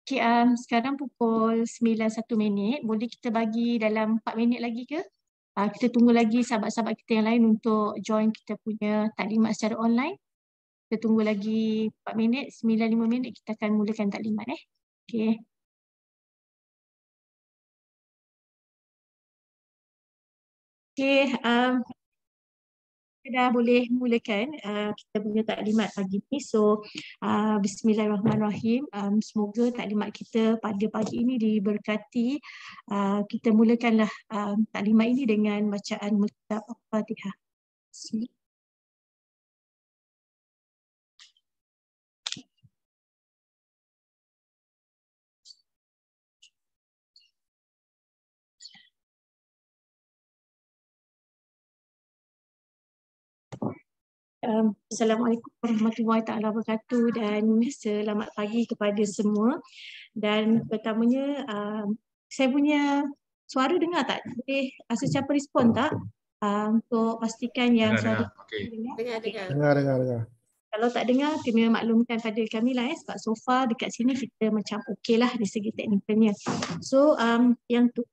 Okay, sekarang pukul 9:01. Boleh kita bagi dalam 4 minit lagi ke? Kita tunggu lagi sahabat-sahabat kita yang lain untuk join kita punya taklimat secara online. Kita tunggu lagi 4 minit, 9:05 kita akan mulakan taklimat. Okay. Okay, kita dah boleh mulakan kita punya taklimat pagi ni. So, bismillahirrahmanirrahim. Semoga taklimat kita pada pagi ini diberkati. Kita mulakanlah taklimat ini dengan bacaan Kitab Al-Fatihah. Assalamualaikum warahmatullahi taala wabarakatuh dan selamat pagi kepada semua. Dan pertamanya saya punya suara dengar tak? Boleh sesiapa respon tak? Untuk pastikan yang suara Okay. Dengar. Kalau tak dengar, kena maklumkan pada kami lah sebab so far dekat sini kita macam okey lah dari segi teknikalnya. So yang tu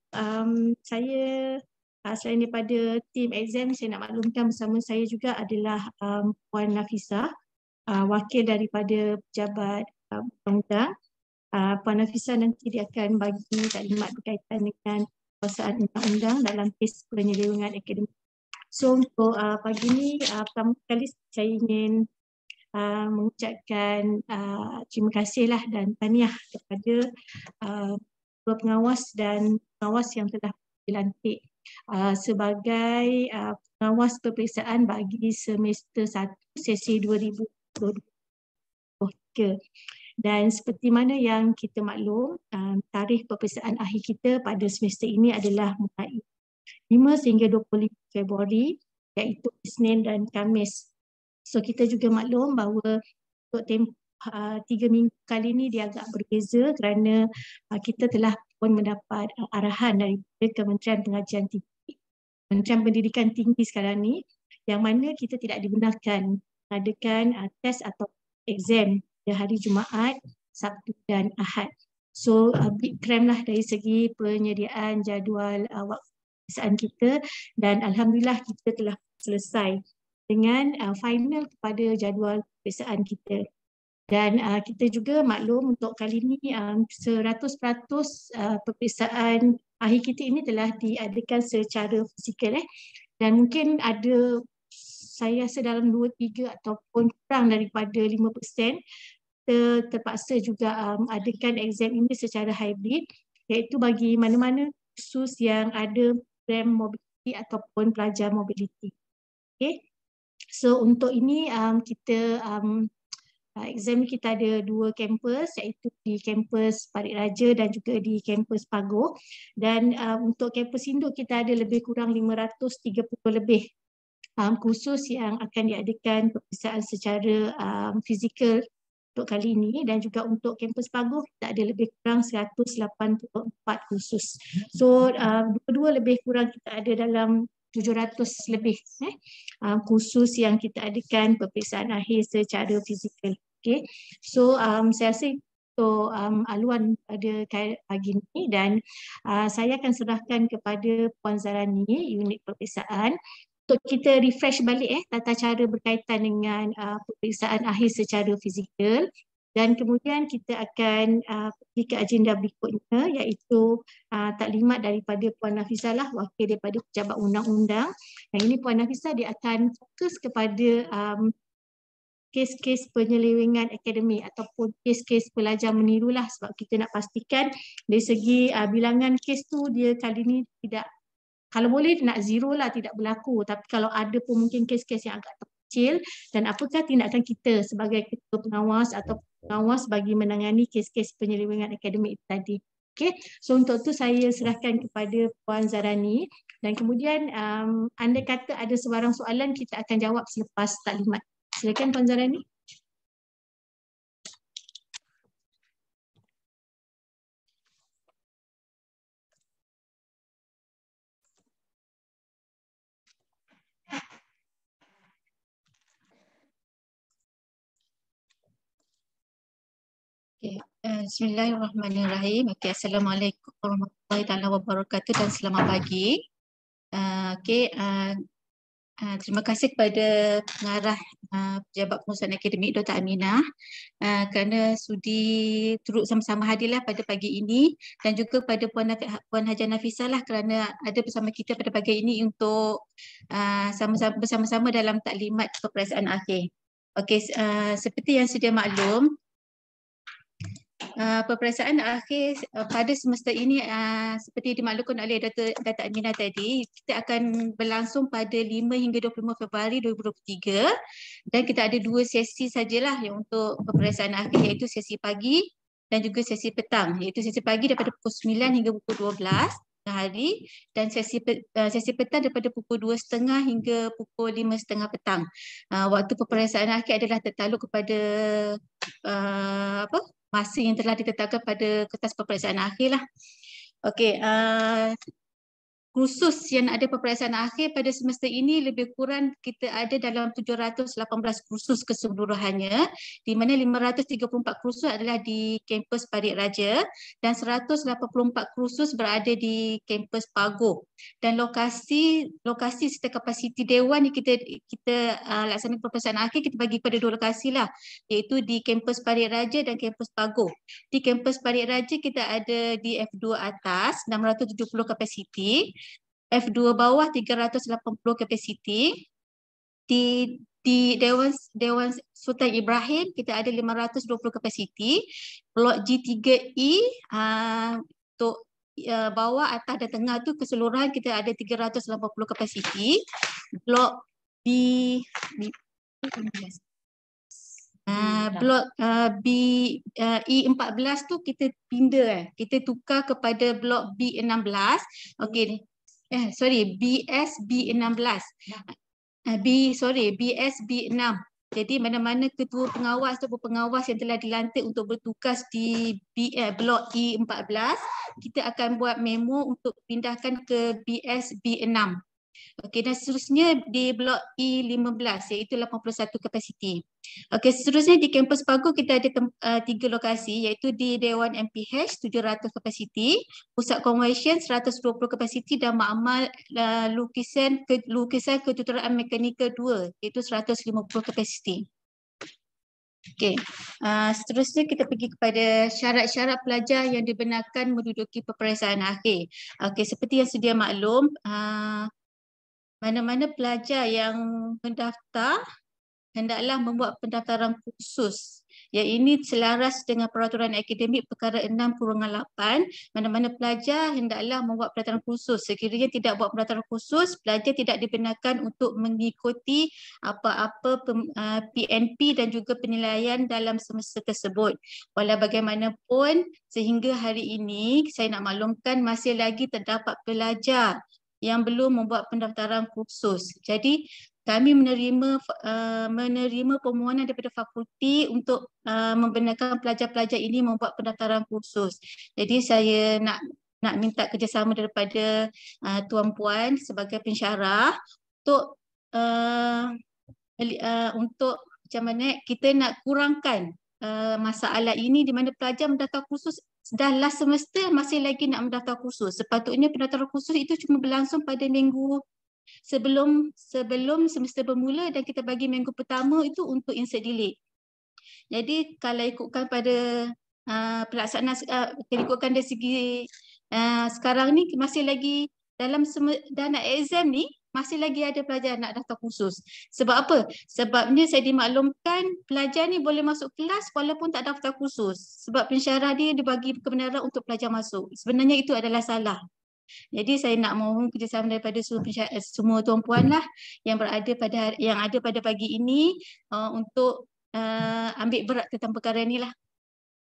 saya selain daripada tim exam, saya nak maklumkan bersama saya juga adalah Puan Nafisah, wakil daripada pejabat undang-undang. Puan Nafisah nanti dia akan bagi taklimat berkaitan dengan penguasaan undang-undang dalam kes penyelewengan akademik. So untuk pagi ni pertama kali saya ingin mengucapkan terima kasihlah dan tahniah kepada pengawas dan pengawas yang telah dilantik sebagai pengawas peperiksaan bagi semester 1 sesi 2023. Dan seperti mana yang kita maklum, tarikh peperiksaan akhir kita pada semester ini adalah mulai 5 sehingga 25 Februari, iaitu Isnin dan Khamis. So kita juga maklum bahawa untuk tempoh 3 minggu kali ini dia agak berbeza kerana kita telah pun mendapat arahan daripada Kementerian Pengajian Tinggi, Kementerian Pendidikan Tinggi sekarang ni, yang mana kita tidak dibenarkan mengadakan tes atau exam pada hari Jumaat, Sabtu dan Ahad. So big cram lah dari segi penyediaan jadual waktu peperiksaan kita, dan alhamdulillah kita telah selesai dengan final kepada jadual peperiksaan kita. Dan kita juga maklum untuk kali ini 100% peperiksaan akhir kita ini telah diadakan secara fizikal. Dan mungkin ada, saya rasa dalam 2-3 ataupun kurang daripada 5% kita terpaksa juga adakan exam ini secara hybrid, iaitu bagi mana-mana khusus yang ada program mobility ataupun pelajar mobility. Okay. So untuk ini kita exam ni kita ada 2 kampus, iaitu di kampus Parit Raja dan juga di kampus Pagoh. Dan untuk kampus induk kita ada lebih kurang 530 lebih khusus yang akan diadakan peperiksaan secara fizikal untuk kali ini, dan juga untuk kampus Pagoh kita ada lebih kurang 184 khusus. So dua-dua lebih kurang kita ada dalam 700 lebih khusus yang kita adakan peperiksaan akhir secara fizikal. Okay. So saya rasa untuk aluan pada pagi ini, dan saya akan serahkan kepada Puan Zarani unit peperiksaan untuk kita refresh balik tata cara berkaitan dengan peperiksaan akhir secara fizikal. Dan kemudian kita akan pergi ke agenda berikutnya, iaitu taklimat daripada Puan Nafisah lah, wakil daripada pejabat undang-undang. Yang ini Puan Nafisah dia akan fokus kepada kes-kes penyelewengan akademik ataupun kes-kes pelajar meniru lah, sebab kita nak pastikan dari segi bilangan kes tu dia kali ni tidak, kalau boleh nak zero lah, tidak berlaku. Tapi kalau ada pun mungkin kes-kes yang agak kecil, dan apakah tindakan kita sebagai ketua pengawas atau pengawas bagi menangani kes-kes penyelewengan akademik tadi. Okay, so untuk tu saya serahkan kepada Puan Zarani, dan kemudian anda kata ada sebarang soalan, kita akan jawab selepas taklimat. Silakan Puan Zarani. Okay. Bismillahirrahmanirrahim. Okey, Assalamualaikum warahmatullahi wabarakatuh dan selamat pagi. Terima kasih kepada pengarah Pejabat Pengurusan Akademik Dr. Aminah kerana sudi turut sama-sama hadirlah pada pagi ini, dan juga pada Puan Hajiah Nafisah lah kerana ada bersama kita pada pagi ini untuk bersama-sama dalam taklimat peperiksaan akhir. Okey, seperti yang sedia maklum, peperiksaan akhir pada semester ini seperti dimaklumkan oleh Dr. Aminah tadi, kita akan berlangsung pada 5 hingga 25 Februari 2023, dan kita ada 2 sesi sajalah yang untuk peperiksaan akhir, iaitu sesi pagi dan juga sesi petang, iaitu sesi pagi daripada pukul 9 hingga pukul 12 hari, dan sesi petang daripada pukul 2.30 hingga pukul 5.30 petang. Waktu peperiksaan akhir adalah tertaluk kepada masa yang telah ditetapkan pada kertas peperiksaan akhir lah. Okey, kursus yang ada peperiksaan akhir pada semester ini lebih kurang kita ada dalam 718 kursus keseluruhannya, di mana 534 kursus adalah di kampus Parit Raja dan 184 kursus berada di kampus Pagoh. Dan lokasi serta kapasiti dewan yang kita laksanakan peperiksaan akhir, kita bagi pada 2 lokasi lah, iaitu di kampus Parit Raja dan kampus Pagoh. Di kampus Parit Raja kita ada di F2 atas 670 kapasiti, F2 bawah 380 kapasiti. Di Dewan Sultan Ibrahim kita ada 520 kapasiti. Blok G3E untuk bawah, atas dan tengah tu keseluruhan kita ada 380 kapasiti. Blok blok E14 tu kita pindah, kita tukar kepada blok B16. Okey, BS B16. BS B6. Jadi mana-mana ketua pengawas atau pengawas yang telah dilantik untuk bertugas di blok E14, kita akan buat memo untuk pindahkan ke BS B6. Okey, dan seterusnya di blok E15, iaitu 81 kapasiti. Okey, seterusnya di kampus Pagoh kita ada 3 lokasi, iaitu di Dewan MPH 700 kapasiti, Pusat Konvensyen 120 kapasiti, dan Makmal Lukisan Kejuruteraan Mekanikal 2, iaitu 150 kapasiti. Okey, seterusnya kita pergi kepada syarat-syarat pelajar yang dibenarkan menduduki peperiksaan akhir. Okey, seperti yang sedia maklum, mana-mana pelajar yang mendaftar hendaklah membuat pendaftaran khusus. Yang ini selaras dengan Peraturan Akademik Perkara 6/8. Mana-mana pelajar hendaklah membuat pendaftaran khusus. Sekiranya tidak buat pendaftaran khusus, pelajar tidak dibenarkan untuk mengikuti apa-apa PNP dan juga penilaian dalam semester tersebut. Walau bagaimanapun, sehingga hari ini saya nak maklumkan masih lagi terdapat pelajar yang belum membuat pendaftaran khusus. Jadi kami menerima permohonan daripada fakulti untuk membenarkan pelajar-pelajar ini membuat pendaftaran khusus. Jadi saya nak minta kerjasama daripada tuan-puan sebagai pensyarah untuk macam mana kita nak kurangkan masalah ini, di mana pelajar mendaftar khusus dah last semester masih lagi nak mendaftar khusus. Sepatutnya pendaftaran khusus itu cuma berlangsung pada minggu sebelum semester bermula, dan kita bagi minggu pertama itu untuk insert delete. Jadi kalau ikutkan pada pelaksanaan, ikutkan dari segi sekarang ni masih lagi dalam dah nak exam ni, masih lagi ada pelajar nak daftar khusus. Sebab apa? Sebabnya saya dimaklumkan pelajar ni boleh masuk kelas walaupun tak daftar khusus. Sebab pensyarah dia dibagi kebenaran untuk pelajar masuk. Sebenarnya itu adalah salah. Jadi saya nak mohon kerjasama daripada semua tuan-puan lah yang ada pada pagi ini untuk ambil berat tentang perkara ni lah.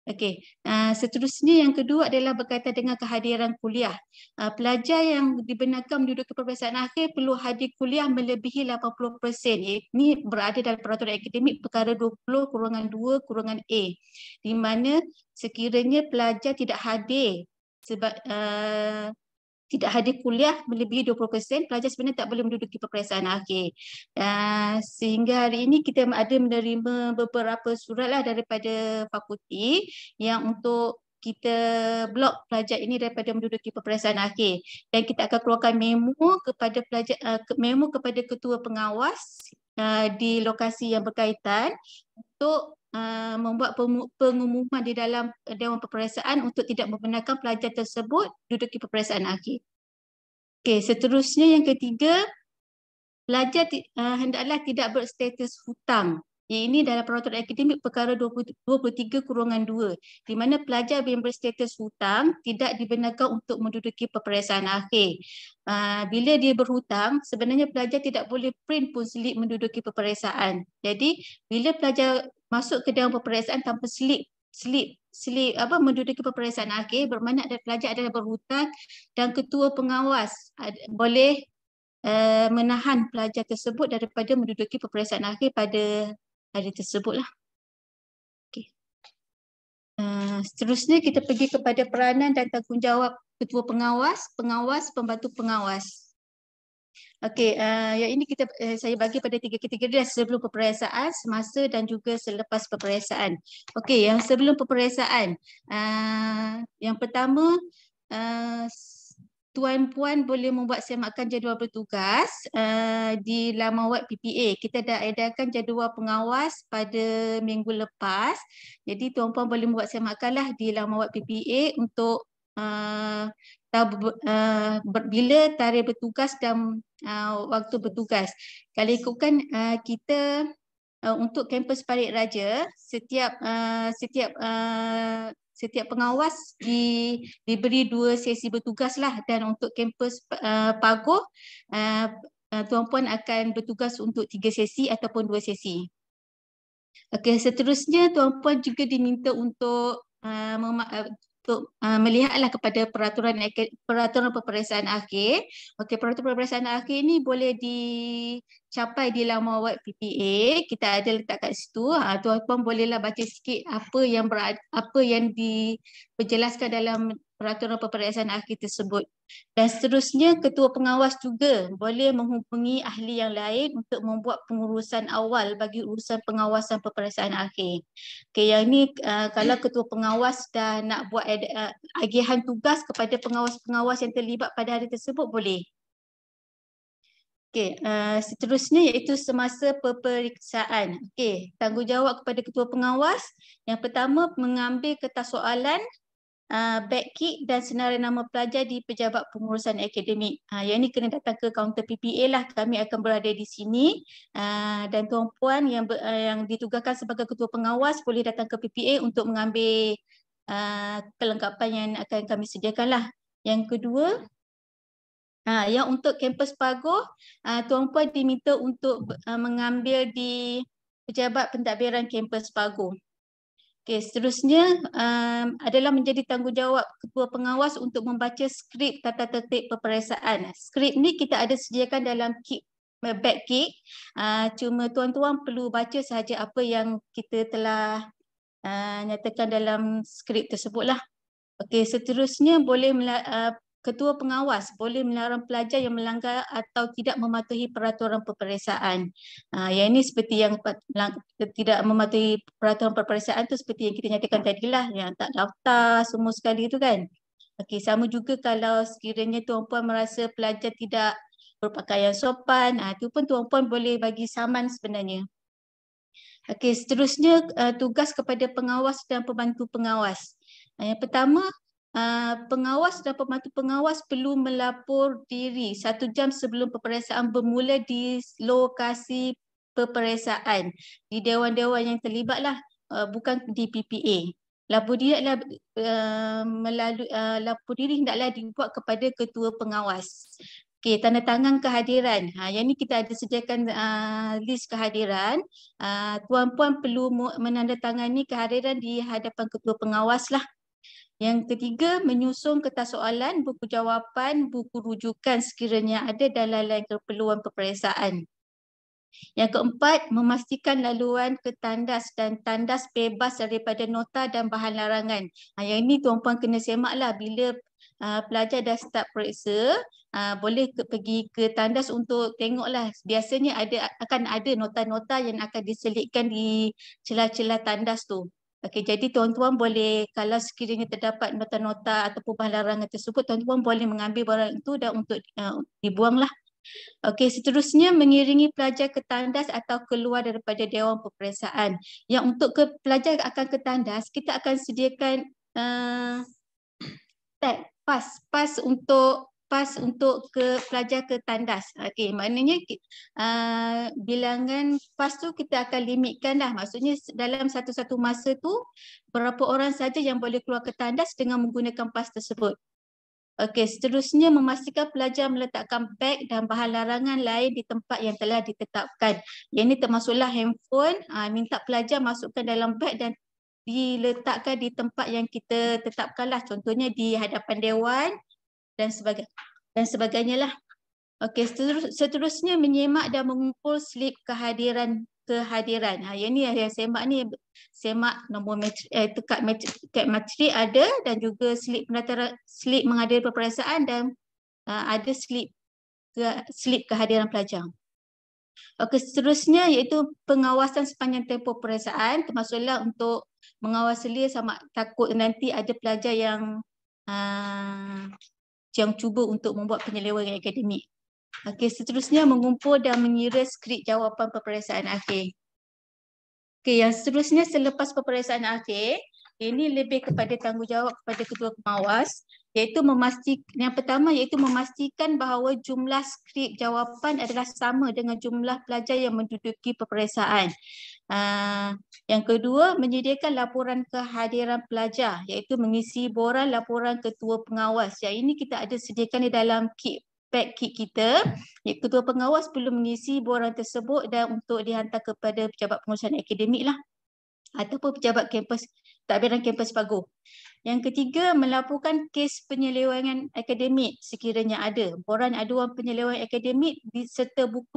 Okey, seterusnya yang kedua adalah berkaitan dengan kehadiran kuliah. Pelajar yang dibenarkan menduduki peperiksaan akhir perlu hadir kuliah melebihi 80%. Ini berada dalam Peraturan Akademik Perkara 20/2/A, di mana sekiranya pelajar tidak hadir sebab tidak hadir kuliah melebihi 20%, pelajar sebenarnya tak boleh menduduki peperiksaan akhir. Sehingga hari ini kita ada menerima beberapa surat lah daripada fakulti yang untuk kita blok pelajar ini daripada menduduki peperiksaan akhir, dan kita akan keluarkan memo kepada pelajar, memo kepada ketua pengawas di lokasi yang berkaitan untuk membuat pengumuman di dalam Dewan Peperiksaan untuk tidak membenarkan pelajar tersebut duduki peperiksaan akhir. Okey, seterusnya yang ketiga, pelajar hendaklah tidak berstatus hutang. Ini dalam peraturan akademik perkara 23/2, di mana pelajar yang berstatus hutang tidak dibenarkan untuk menduduki peperiksaan akhir. Bila dia berhutang, sebenarnya pelajar tidak boleh print pun slip menduduki peperiksaan. Jadi bila pelajar masuk ke dalam peperiksaan tanpa slip menduduki peperiksaan akhir, bermakna ada pelajar adalah berhutang dan ketua pengawas boleh menahan pelajar tersebut daripada menduduki peperiksaan akhir pada hari tersebut lah. Okay. Seterusnya kita pergi kepada peranan dan tanggungjawab ketua pengawas, pengawas, pembantu pengawas. Okey, yang ini saya bagi pada 3 kategori dah: sebelum peperiksaan, semasa dan juga selepas peperiksaan. Okey, yang sebelum peperiksaan, yang pertama, tuan-puan boleh membuat semakan jadual bertugas di laman web PPA. Kita dah edarkan jadual pengawas pada minggu lepas. Jadi tuan-puan boleh membuat semakanlah di laman web PPA untuk tahu bila tarikh bertugas dan waktu bertugas. Kalau ikutkan kita untuk kampus Parit Raja, setiap pengawas diberi 2 sesi bertugas lah, dan untuk kampus Pagoh tuan-puan akan bertugas untuk 3 sesi ataupun 2 sesi. Okey, seterusnya tuan-puan juga diminta untuk melihatlah kepada peraturan peperiksaan akhir. Okey, peraturan peperiksaan akhir ini boleh dicapai di laman web PPA. Kita ada letak kat situ. Tuan-tuan bolehlah baca sikit apa yang dijelaskan dalam peraturan peperiksaan akhir tersebut. Dan seterusnya, ketua pengawas juga boleh menghubungi ahli yang lain untuk membuat pengurusan awal bagi urusan pengawasan peperiksaan akhir. Okey, yang ini kalau ketua pengawas dah nak buat agihan tugas kepada pengawas-pengawas yang terlibat pada hari tersebut, boleh. Okey, seterusnya iaitu semasa peperiksaan. Okey, tanggungjawab kepada ketua pengawas. Yang pertama, mengambil kertas soalan, backkick dan senarai nama pelajar di pejabat pengurusan akademik. Yang ini kena datang ke kaunter PPA lah. Kami akan berada di sini, dan tuan-puan yang ditugaskan sebagai ketua pengawas boleh datang ke PPA untuk mengambil kelengkapan yang akan kami sediakan lah. Yang kedua, yang untuk kampus Pagoh, tuan-puan diminta untuk mengambil di pejabat pentadbiran kampus Pagoh. Okey, seterusnya adalah menjadi tanggungjawab ketua pengawas untuk membaca skrip tata tertib peperiksaan. Skrip ni kita ada sediakan dalam backkick. Cuma tuan-tuan perlu baca sahaja apa yang kita telah nyatakan dalam skrip tersebutlah. Okey, seterusnya ketua pengawas boleh melarang pelajar yang melanggar atau tidak mematuhi peraturan peperiksaan. Yang ini seperti yang tidak mematuhi peraturan peperiksaan tu seperti yang kita nyatakan tadilah, yang tak daftar semua sekali itu kan. Okey, sama juga kalau sekiranya tuan-puan merasa pelajar tidak berpakaian sopan, itu pun tuan-puan boleh bagi saman sebenarnya. Okey, seterusnya tugas kepada pengawas dan pembantu pengawas. Yang pertama, pengawas dan pembantu pengawas perlu melapor diri 1 jam sebelum peperiksaan bermula di lokasi peperiksaan, di dewan-dewan yang terlibatlah, bukan di PPA. Lapor diri hendaklah dibuat kepada ketua pengawas. Okey, tanda tangan kehadiran. Yang ni kita ada sediakan list kehadiran. Tuan-puan perlu menandatangani kehadiran di hadapan ketua pengawas lah. Yang ketiga, menyusun kertas soalan, buku jawapan, buku rujukan sekiranya ada dan lain-lain keperluan peperiksaan. Yang keempat, memastikan laluan ke tandas dan tandas bebas daripada nota dan bahan larangan. Yang ini tuan-puan kena semaklah bila pelajar dah start periksa, boleh pergi ke tandas untuk tengoklah. Biasanya akan ada nota-nota yang akan diselitkan di celah-celah tandas tu. Okey, jadi tuan-tuan boleh, kalau sekiranya terdapat nota-nota ataupun bahan larangan tersebut, tuan-tuan boleh mengambil barang itu dan untuk dibuanglah. Okey, seterusnya mengiringi pelajar ke tandas atau keluar daripada Dewan Peperiksaan. Yang untuk pelajar akan ke tandas, kita akan sediakan tag pas untuk ke pelajar ke tandas. Okey, maknanya bilangan pas tu kita akan limitkan dah. Maksudnya dalam satu-satu masa tu berapa orang saja yang boleh keluar ke tandas dengan menggunakan pas tersebut. Okey, seterusnya memastikan pelajar meletakkan beg dan bahan larangan lain di tempat yang telah ditetapkan. Yang ini termasuklah handphone, minta pelajar masukkan dalam beg dan diletakkan di tempat yang kita tetapkanlah. Contohnya di hadapan dewan dan sebagainya lah. Okey, seterusnya menyemak dan mengumpul slip kehadiran. Yang ni yang semak ni, semak nombor kad matrik ada, dan juga slip menghadiri peperiksaan, dan ada slip kehadiran pelajar. Okey, seterusnya iaitu pengawasan sepanjang tempoh peperiksaan, termasuklah untuk mengawasi sama takut nanti ada pelajar yang cuba untuk membuat penyelewengan akademik. Okey, seterusnya mengumpul dan mengira skrip jawapan peperiksaan akhir. Okey, yang seterusnya selepas peperiksaan akhir, ini lebih kepada tanggungjawab kepada ketua pengawas, iaitu yang pertama iaitu memastikan bahawa jumlah skrip jawapan adalah sama dengan jumlah pelajar yang menduduki peperiksaan. Yang kedua, menyediakan laporan kehadiran pelajar, iaitu mengisi borang laporan ketua pengawas. Yang ini kita ada sediakan di dalam pack kit kita. Ketua pengawas perlu mengisi borang tersebut dan untuk dihantar kepada pejabat pengurusan akademik lah, ataupun pejabat tadbiran kampus Paguh. Yang ketiga, melaporkan kes penyelewengan akademik sekiranya ada. Borang aduan penyelewengan akademik serta bukti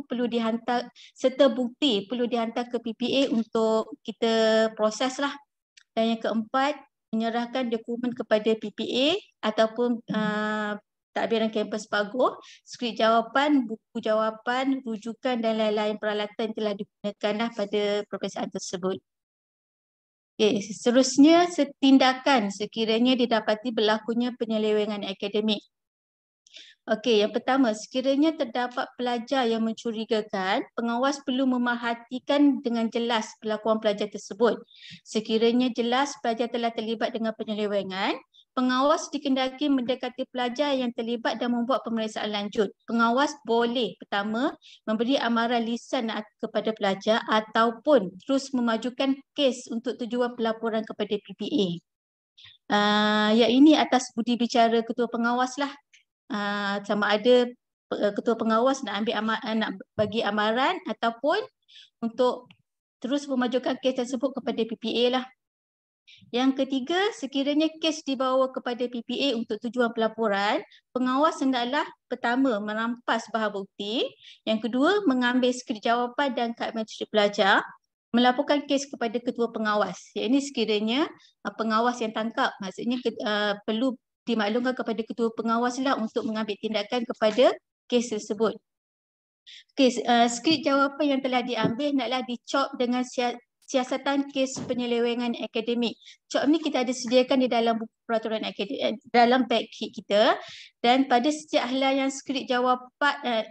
perlu dihantar ke PPA untuk kita proses lah. Dan yang keempat, menyerahkan dokumen kepada PPA ataupun tadbiran kampus Paguh, skrip jawapan, buku jawapan, rujukan dan lain-lain peralatan telah digunakan pada peperiksaan tersebut. Okay, seterusnya tindakan sekiranya didapati berlakunya penyelewengan akademik. Okey, yang pertama, sekiranya terdapat pelajar yang mencurigakan, pengawas perlu memerhatikan dengan jelas perlakuan pelajar tersebut. Sekiranya jelas pelajar telah terlibat dengan penyelewengan, pengawas dikendaki mendekati pelajar yang terlibat dan membuat pemeriksaan lanjut. Pengawas boleh pertama memberi amaran lisan kepada pelajar ataupun terus memajukan kes untuk tujuan pelaporan kepada PPA. Yang ini atas budi bicara ketua pengawas lah. Sama ada ketua pengawas nak bagi amaran ataupun untuk terus memajukan kes tersebut kepada PPA lah. Yang ketiga, sekiranya kes dibawa kepada PPA untuk tujuan pelaporan, pengawas hendaklah pertama merampas bahan bukti, yang kedua mengambil skrip jawapan dan kad matrik pelajar, melaporkan kes kepada ketua pengawas. Yang ini sekiranya pengawas yang tangkap, maksudnya perlu dimaklumkan kepada ketua pengawas lah untuk mengambil tindakan kepada kes tersebut. Okey, skrip jawapan yang telah diambil hendaklah dicop dengan siasatan kes penyelewengan akademik. Cop ni kita ada sediakan di dalam buku peraturan akademik, dalam pack kit kita, dan pada setiap helaian skrip jawapan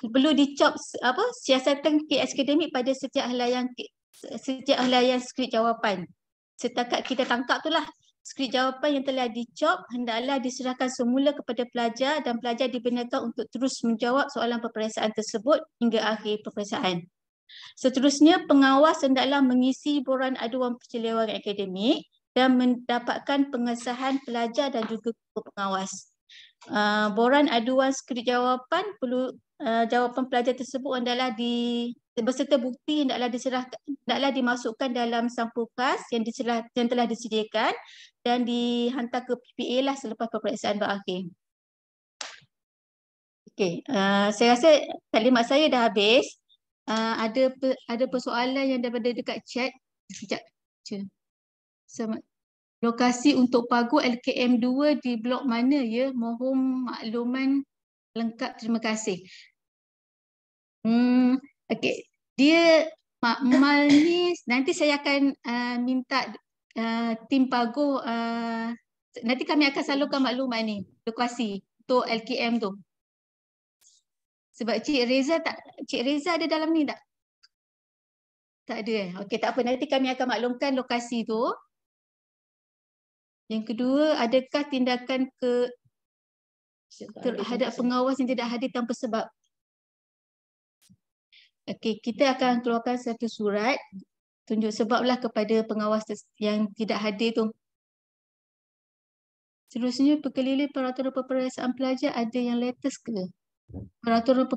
perlu dicop siasatan kes akademik pada setiap helaian skrip jawapan. Setakat kita tangkap tu lah. Skrip jawapan yang telah dicop hendaklah diserahkan semula kepada pelajar dan pelajar dibenarkan untuk terus menjawab soalan peperiksaan tersebut hingga akhir peperiksaan. Seterusnya, pengawas hendaklah mengisi borang aduan penyelewengan akademik dan mendapatkan pengesahan pelajar dan juga ketua pengawas. Borang aduan skrip jawapan perlu jawapan pelajar tersebut hendaklah beserta bukti hendaklah dimasukkan dalam sampul kas yang telah disediakan dan dihantar ke PPA lah selepas peperiksaan berakhir. Okey, saya rasa taklimat saya dah habis. Ada persoalan yang daripada dekat chat. Sekejap. Lokasi untuk pagu LKM 2 di blok mana ya? Mohon makluman lengkap, terima kasih. Okey. Dia Mal ni nanti saya akan minta tim pagu nanti kami akan salurkan maklumat ni lokasi untuk LKM tu. Sebab Cik Reza ada dalam ni tak? Tak ada. Okey, tak apa, nanti kami akan maklumkan lokasi tu. Yang kedua, adakah tindakan terhadap pengawas yang tidak hadir tanpa sebab? Okey, kita akan keluarkan satu surat tunjuk sebablah kepada pengawas yang tidak hadir tu. Seterusnya, perkeliling peraturan peperiksaan pelajar ada yang latest ke? Peraturan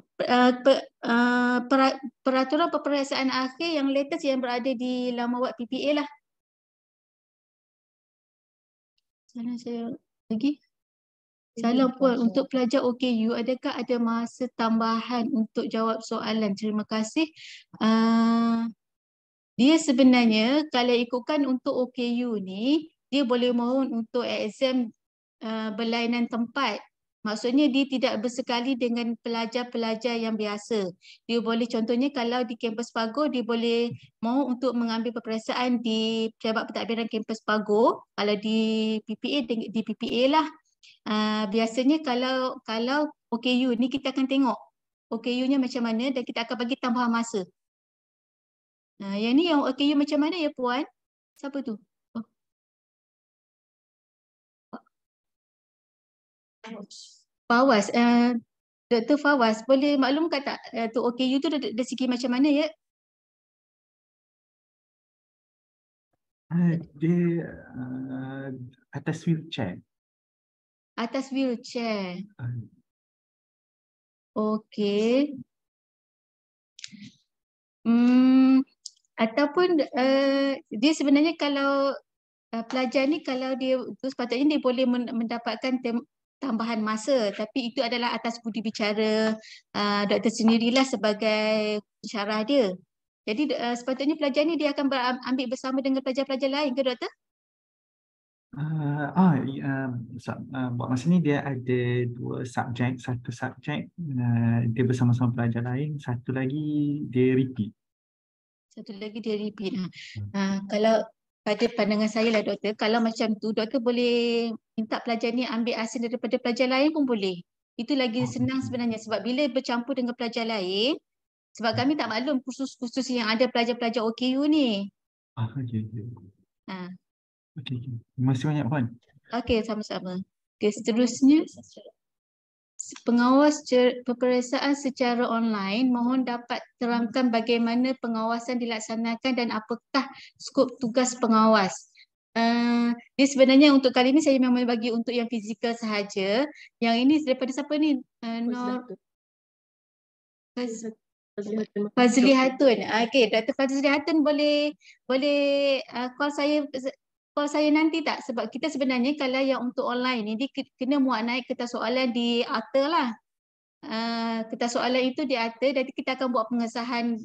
peperiksaan akhir yang latest yang berada di laman web PPA lah. Salam saya lagi. Salam Puan, untuk pelajar OKU, adakah ada masa tambahan untuk jawab soalan? Terima kasih. Dia sebenarnya kalau ikutkan untuk OKU ni, dia boleh mohon untuk exam berlainan tempat. Maksudnya dia tidak bersekali dengan pelajar-pelajar yang biasa. Dia boleh contohnya kalau di kampus Pago, dia boleh mahu untuk mengambil peperiksaan di pejabat pentadbiran kampus Pago. Kalau di PPA, di PPA lah. Biasanya kalau OKU ni kita akan tengok OKU-nya macam mana dan kita akan bagi tambahan masa. Yang ni yang OKU macam mana ya Puan? Siapa tu? Fawaz, Dr. Fawaz, boleh maklumkan tak tu OKU tu dari segi macam mana ya? Dia atas wheelchair. Atas wheelchair. Okey. Ataupun dia sebenarnya kalau pelajar ni kalau dia tu sepatutnya dia boleh mendapatkan tambahan masa, tapi itu adalah atas budi bicara doktor sendirilah sebagai syarah dia. Jadi sepatutnya pelajar ni dia akan ambil bersama dengan pelajar-pelajar lain ke doktor? Buat masa ni dia ada 2 subjek. Satu subjek dia bersama-sama pelajar lain, satu lagi dia repeat. Kalau pada pandangan saya lah doktor, kalau macam tu doktor boleh minta pelajar ni ambil asing daripada pelajar lain pun boleh. Itu lagi senang sebenarnya sebab bila bercampur dengan pelajar lain, sebab kami tak maklum kursus-kursus yang ada pelajar-pelajar OKU ni. Okey. Terima kasih banyak Puan. Okey, sama-sama. Okey, seterusnya pengawas peperiksaan secara online, mohon dapat terangkan bagaimana pengawasan dilaksanakan dan apakah skop tugas pengawas. Dia sebenarnya untuk kali ini saya memang bagi untuk yang fizikal sahaja. Yang ini daripada siapa ni? Fazli Hatun. Okey, Dr. Fazli Hatun boleh call saya nanti tak? Sebab kita sebenarnya kalau yang untuk online ni dia kena muat naik kertas soalan di ATA lah. Kertas soalan itu di ATA, nanti kita akan buat pengesahan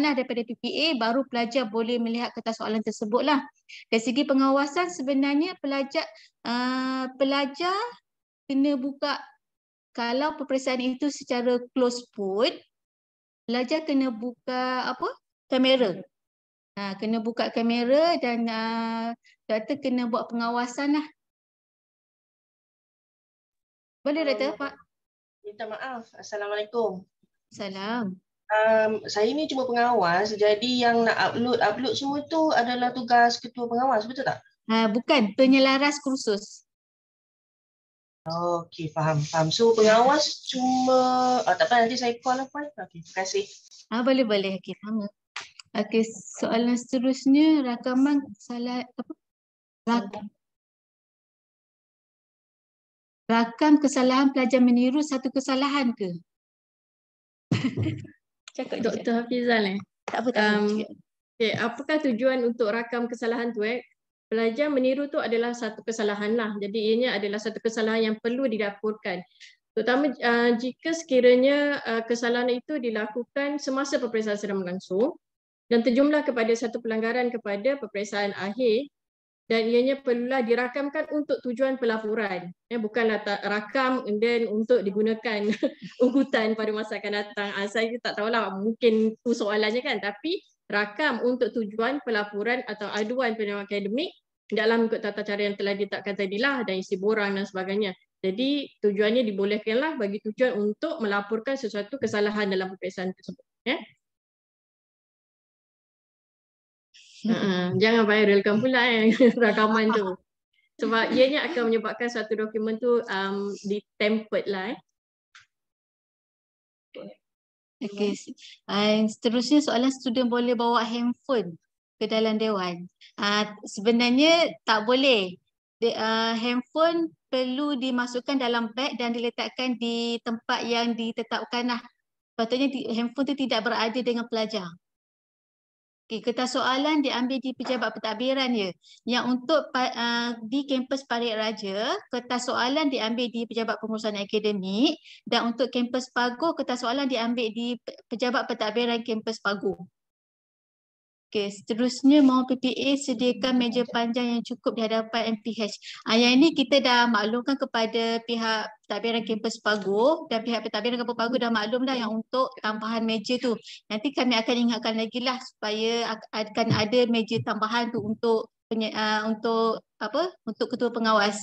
lah daripada PPA, baru pelajar boleh melihat kertas soalan tersebut lah. Dari segi pengawasan sebenarnya pelajar kena buka, kalau peperiksaan itu secara close put, pelajar kena buka kamera. Kena buka kamera dan doktor kena buat pengawasan lah. Boleh doktor Pak? Minta maaf. Assalamualaikum. Salam. Saya ni cuma pengawas, jadi yang nak upload semua tu adalah tugas ketua pengawas, betul tak? Bukan, penyelaras kursus. Okey, faham. So pengawas cuma tak apa, nanti saya call lah Puan. Okey, terima kasih. Boleh. Okey, faham. Okey, soalan seterusnya rakaman rakam kesalahan pelajar meniru satu kesalahan ke? Cakap Dr. Hafizal Tak apa. Okay, apakah tujuan untuk rakam kesalahan tu? Pelajar meniru tu adalah satu kesalahan lah. Jadi ianya adalah satu kesalahan yang perlu dilaporkan. Terutama jika sekiranya kesalahan itu dilakukan semasa peperiksaan sedang berlangsung dan terjumlah kepada satu pelanggaran kepada peperiksaan akhir, dan ianya perlulah dirakamkan untuk tujuan pelaporan. Bukanlah rakam dan untuk digunakan ugutan pada masa akan datang. Saya tak tahulah, mungkin itu soalannya kan, tapi rakam untuk tujuan pelaporan atau aduan penilaian akademik dalam ikut tata cara yang telah ditetapkan tadilah dan isi borang dan sebagainya. Jadi tujuannya dibolehkanlah bagi tujuan untuk melaporkan sesuatu kesalahan dalam peperiksaan tersebut. Jangan viralkan pula rakaman tu. Sebab ianya akan menyebabkan satu dokumen tu di-tempered lah. Okey. Seterusnya soalan student boleh bawa handphone ke dalam dewan. Sebenarnya tak boleh. Handphone perlu dimasukkan dalam beg dan diletakkan di tempat yang ditetapkan lah. Sepatutnya handphone tu tidak berada dengan pelajar. Okay, kertas soalan diambil di pejabat pentadbiran ya. Yang untuk di kampus Parit Raja, kertas soalan diambil di pejabat pengurusan akademik, dan untuk kampus Paguh, kertas soalan diambil di pejabat pentadbiran kampus Paguh. Okay, seterusnya mau PPA sediakan meja panjang yang cukup di hadapan MPH. Yang ini kita dah maklumkan kepada pihak pentadbiran kampus Paguh, dan pihak pentadbiran kampus Paguh dah maklum dah yang untuk tambahan meja tu. Nanti kami akan ingatkan lagi lah supaya akan ada meja tambahan tu untuk untuk ketua pengawas.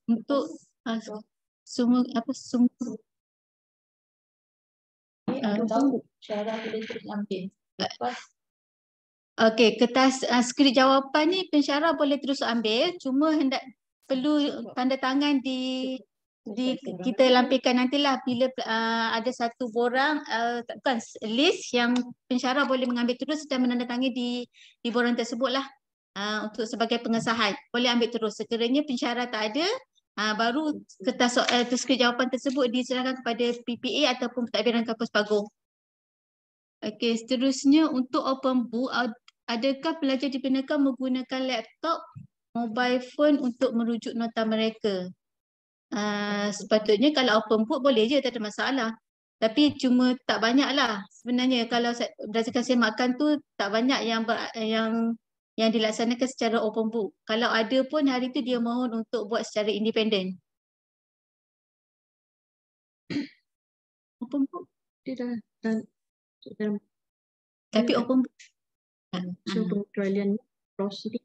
Untuk semua Okey, kertas skrip jawapan ni pensyarah boleh terus ambil, cuma perlu tanda tangan di kita lampirkan nantilah bila ada satu borang bukan list yang pensyarah boleh mengambil terus dan menandatangani di borang tersebut lah untuk sebagai pengesahan. Boleh ambil terus. Sekiranya pensyarah tak ada, baru kertas skrip jawapan tersebut diserahkan kepada PPA ataupun pentadbiran kampus Paguh. Okey, seterusnya untuk open book, adakah pelajar dibenarkan menggunakan laptop, mobile phone untuk merujuk nota mereka? Sepatutnya kalau open book boleh je, tak ada masalah. Tapi cuma tak banyak lah. Sebenarnya kalau berdasarkan semakan tu tak banyak yang dilaksanakan secara open book. Kalau ada pun hari tu dia mohon untuk buat secara independen. Open book dia dah tapi open book pengecualian prosedur.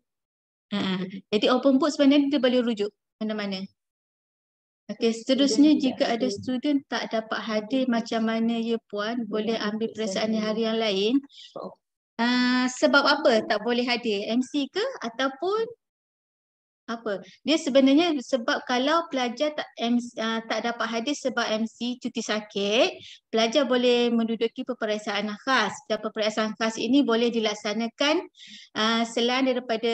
Jadi open book sebenarnya dia boleh rujuk mana-mana. Okey, seterusnya jika ada student tak dapat hadir macam mana ya puan, boleh ambil peperiksaan di hari yang lain. Sebab apa tak boleh hadir? MC ke ataupun apa? Dia sebenarnya sebab kalau pelajar tak dapat hadir sebab MC cuti sakit, pelajar boleh menduduki peperiksaan khas. Dan peperiksaan khas ini boleh dilaksanakan selain daripada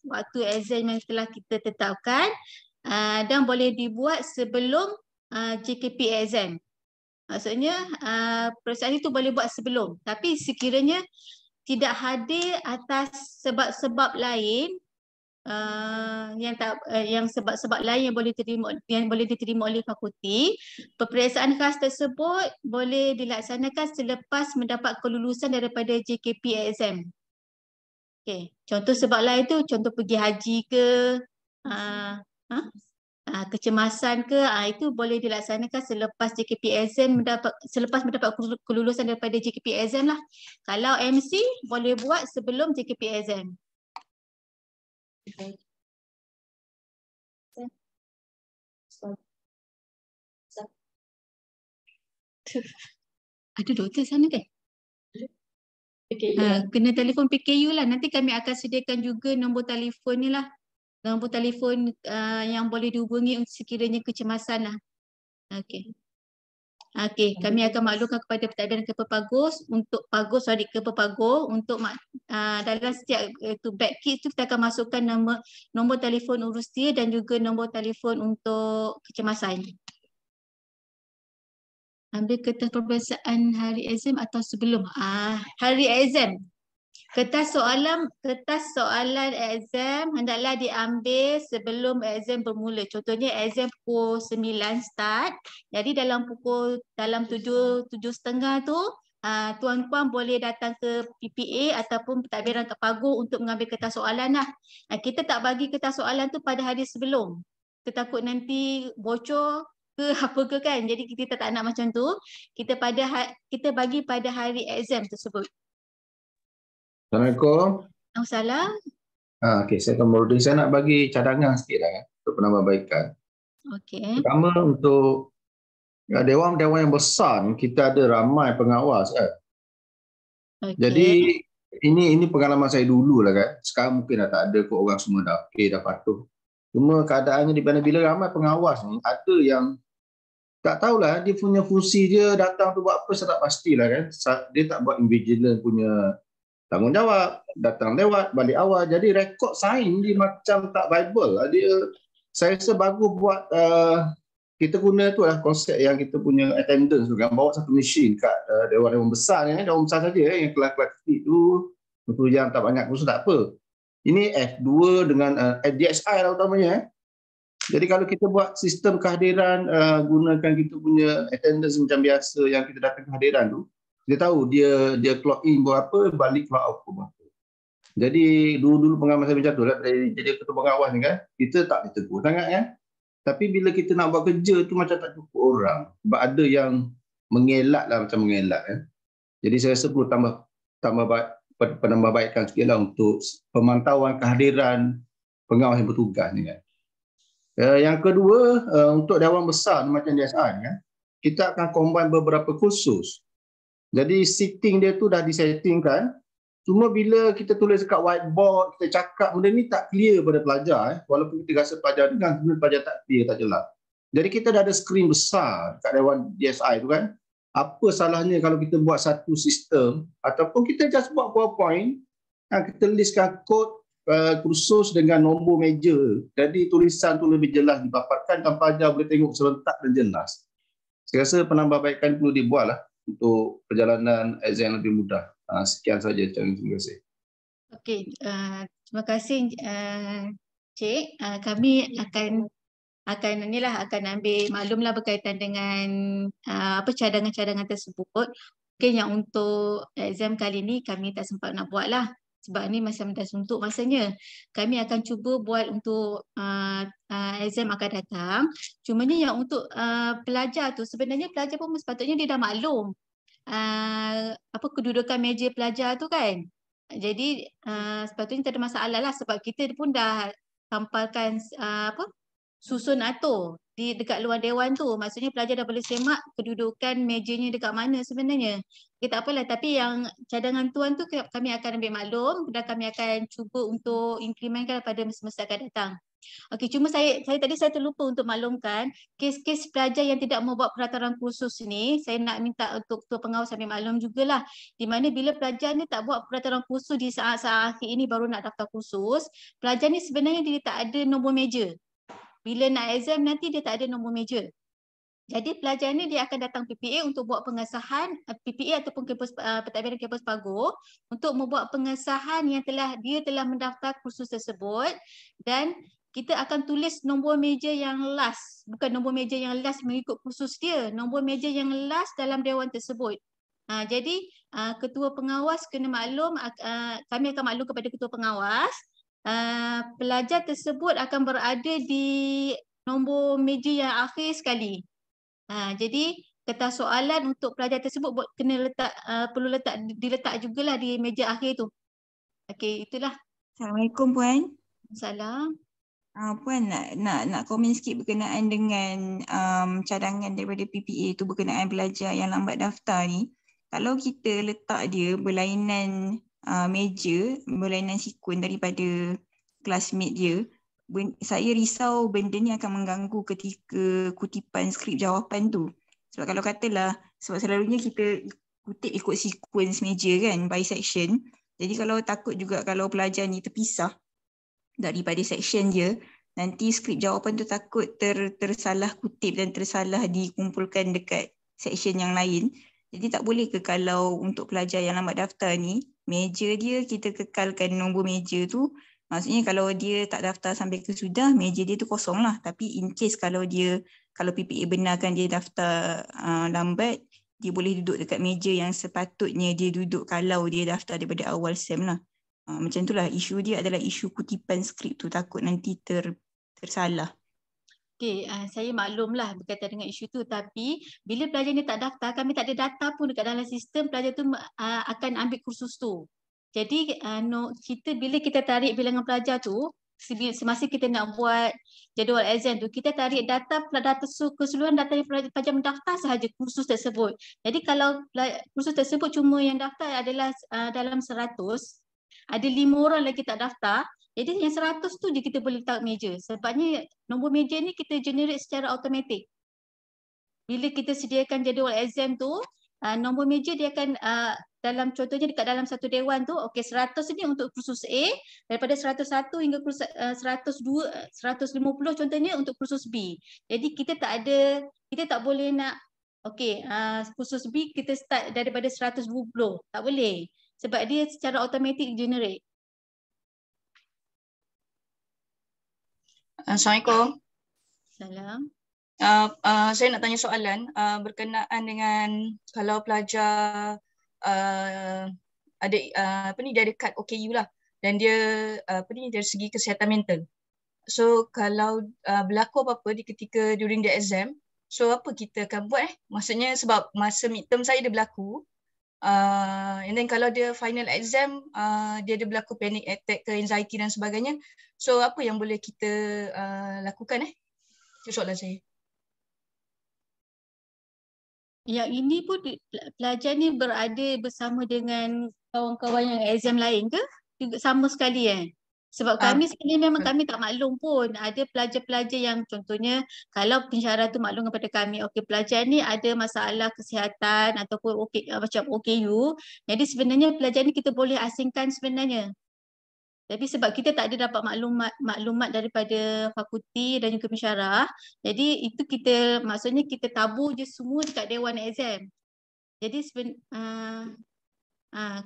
waktu exam yang telah kita tetapkan, dan boleh dibuat sebelum JKP exam. Maksudnya peperiksaan itu boleh buat sebelum. Tapi sekiranya tidak hadir atas sebab-sebab lain, yang sebab-sebab lain yang boleh diterima oleh fakulti, peperiksaan khas tersebut boleh dilaksanakan selepas mendapat kelulusan daripada JKP exam. Okay. Contoh sebab lain tu, contoh pergi haji ke, kecemasan ke, itu boleh dilaksanakan selepas JKP exam selepas mendapat kelulusan daripada JKP exam lah. Kalau MC boleh buat sebelum JKP exam. Ada doktor sana kan? Kena telefon PKU lah. Nanti kami akan sediakan juga nombor telefon ni lah. Nombor telefon yang boleh dihubungi sekiranya kecemasan lah. Okey. Okey, kami akan maklumkan kepada pentadbiran KP Paguh untuk KP Paguh untuk dalam setiap back kit tu kita akan masukkan nombor telefon urus dia dan juga nombor telefon untuk kecemasan. Ambil kertas peperiksaan hari exam atau sebelum? Hari exam. Kertas soalan exam hendaklah diambil sebelum exam bermula. Contohnya exam pukul 9 start. Jadi dalam 7.30 tu tuan-puan boleh datang ke PPA ataupun pentadbiran kat Pagu untuk mengambil kertas soalan lah. Kita tak bagi kertas soalan tu pada hari sebelum. Kita takut nanti bocor ke apa ke kan. Jadi kita tak nak macam tu. Kita bagi pada hari exam tersebut. Assalamualaikum. Salam. Okey, saya akan berunding. Saya nak bagi cadangan sikit lah untuk penambahbaikan. Okey. Pertama untuk dewan-dewan yang besar ni, kita ada ramai pengawas kan. Okay. Jadi ini pengalaman saya dulu lah kan. Sekarang mungkin dah tak ada, kok orang semua dah okey, dah patuh. Cuma keadaannya di mana bila ramai pengawas ni, ada yang tak tahulah dia punya fungsi dia datang tu buat apa, saya tak pastilah kan. Dia tak buat vigilant punya tanggungjawab, datang lewat, balik awal. Jadi rekod sign dia macam tak Bible. Saya rasa bagus buat kita guna tu lah konsep yang kita punya attendance tu kan. Bawa satu mesin kat dewan-dewan besar ni, dewan besar saja yang kelas-kelas kecil tu, untuk yang tak banyak kursus tak apa. Ini F2 dengan DSI lah utamanya. Jadi kalau kita buat sistem kehadiran, gunakan kita punya attendance macam biasa yang kita datang kehadiran tu, dia tahu dia clock in berapa, balik clock out berapa. Jadi dulu pengalaman saya macam tu lah, jadi ketua pengawas ni kan, kita tak ditegur sangat kan. Tapi bila kita nak buat kerja tu macam tak cukup orang. Sebab ada yang mengelak lah, macam mengelak kan. Jadi saya rasa perlu penambahbaikan sikit lah untuk pemantauan kehadiran pengawas yang bertugas ni kan. Yang kedua, untuk dewan besar macam DSI ni kan, kita akan combine beberapa kursus. Jadi sitting dia tu dah disettingkan. Cuma bila kita tulis dekat whiteboard, kita cakap benda ni tak clear pada pelajar. Walaupun kita rasa pelajar dengar, sebenarnya pelajar tak clear, tak jelas. Jadi kita dah ada skrin besar dekat dewan DSI tu kan. Apa salahnya kalau kita buat satu sistem ataupun kita just buat PowerPoint, kita listkan kod kursus dengan nombor meja. Jadi tulisan tu lebih jelas dipaparkan dan pelajar boleh tengok serentak dan jelas. Saya rasa penambahbaikan perlu dibuat lah untuk perjalanan exam lebih mudah. Sekian saja. Terima kasih. Okey, terima kasih Cik. Kami akan ambil maklumlah berkaitan dengan cadangan-cadangan tersebut. Mungkin yang untuk exam kali ni kami tak sempat nak buat lah. Sebab ni masih dah suntuk masanya. Kami akan cuba buat untuk exam akan datang. Cumanya yang untuk pelajar tu, sebenarnya pelajar pun sepatutnya dia dah maklum kedudukan meja pelajar tu kan. Jadi sepatutnya tak ada masalah lah, sebab kita pun dah tampalkan susun atur di dekat luar dewan tu. Maksudnya pelajar dah boleh semak kedudukan mejanya dekat mana sebenarnya. Okay, tak apalah, tapi yang cadangan tuan tu kami akan ambil maklum dan kami akan cuba untuk implementkan pada semester akan datang. Okey, cuma saya terlupa untuk maklumkan kes-kes pelajar yang tidak mau buat peraturan kursus ni, saya nak minta untuk ketua pengawas ambil maklum jugalah, di mana bila pelajar ni tak buat peraturan kursus di saat-saat akhir ini baru nak daftar kursus, pelajar ni sebenarnya dia tak ada nombor meja. Bila nak exam nanti dia tak ada nombor meja. Jadi pelajar ni dia akan datang PPA untuk buat pengesahan, PPA ataupun pentadbiran kampus Pagu untuk membuat pengesahan yang dia telah mendaftar kursus tersebut, dan kita akan tulis nombor meja yang last, bukan nombor meja yang last mengikut kursus dia, nombor meja yang last dalam dewan tersebut. Jadi ketua pengawas kena maklum, kami akan maklum kepada ketua pengawas, pelajar tersebut akan berada di nombor meja yang akhir sekali. Jadi kertas soalan untuk pelajar tersebut perlu diletak jugalah di meja akhir tu. Okey, itulah. Assalamualaikum Puan. Salam. Puan nak komen sikit berkenaan dengan cadangan daripada PPA tu berkenaan pelajar yang lambat daftar ni. Kalau kita letak dia berlainan meja, berlainan sikun daripada classmate dia, saya risau benda ni akan mengganggu ketika kutipan skrip jawapan tu. Sebab kalau katalah, sebab selalunya kita kutip ikut sequence meja kan, by section. Jadi kalau takut juga kalau pelajar ni terpisah daripada section dia, nanti skrip jawapan tu takut tersalah kutip dan tersalah dikumpulkan dekat section yang lain. Jadi tak boleh ke kalau untuk pelajar yang lambat daftar ni, meja dia kita kekalkan nombor meja tu. Maksudnya kalau dia tak daftar sampai ke sudah, meja dia tu kosong lah. Tapi in case kalau PPA benarkan dia daftar lambat, dia boleh duduk dekat meja yang sepatutnya dia duduk kalau dia daftar daripada awal SEM lah. Macam itulah, isu dia adalah isu kutipan skrip tu, takut nanti tersalah. Okey, saya maklumlah berkaitan dengan isu tu, tapi bila pelajar ni tak daftar, kami tak ada data pun dekat dalam sistem pelajar tu akan ambil kursus tu. Jadi bila kita tarik bilangan pelajar tu, semasa kita nak buat jadual exam tu, kita tarik data keseluruhan data yang pelajar mendaftar sahaja kursus tersebut. Jadi kalau kursus tersebut cuma yang daftar adalah dalam 100, ada 5 orang lagi tak daftar, jadi yang 100 tu je kita boleh letak meja. Sebabnya nombor meja ni kita generate secara automatik. Bila kita sediakan jadual exam tu, nombor meja dia akan dalam contohnya dekat dalam satu dewan tu, okey 100 ni untuk kursus A, daripada 101 hingga 102, 150 contohnya untuk kursus B. Jadi kita tak boleh nak kursus B kita start daripada 120. Tak boleh. Sebab dia secara automatik generate. Assalamualaikum. Salam. Saya nak tanya soalan berkenaan dengan kalau pelajar ada dia ada kad OKU lah, dan dia dari segi kesihatan mental. So kalau berlaku apa-apa ketika during the exam, so apa kita akan buat Maksudnya sebab masa midterm saya dia berlaku. And then kalau dia final exam, dia ada berlaku panic attack ke anxiety dan sebagainya. So apa yang boleh kita lakukan Itu soalan saya. Yang ini pun pelajar ni berada bersama dengan kawan-kawan yang exam lain ke? Juga sama sekali Sebab kami sebenarnya memang kami tak maklum pun. Ada pelajar-pelajar yang contohnya kalau pensyarah tu maklum kepada kami, okey pelajar ni ada masalah kesihatan ataupun macam OKU. Jadi sebenarnya pelajar ni kita boleh asingkan sebenarnya. Tapi sebab kita tak ada dapat maklumat daripada fakulti dan juga pensyarah, jadi itu maksudnya kita tabur je semua dekat dewan exam. Jadi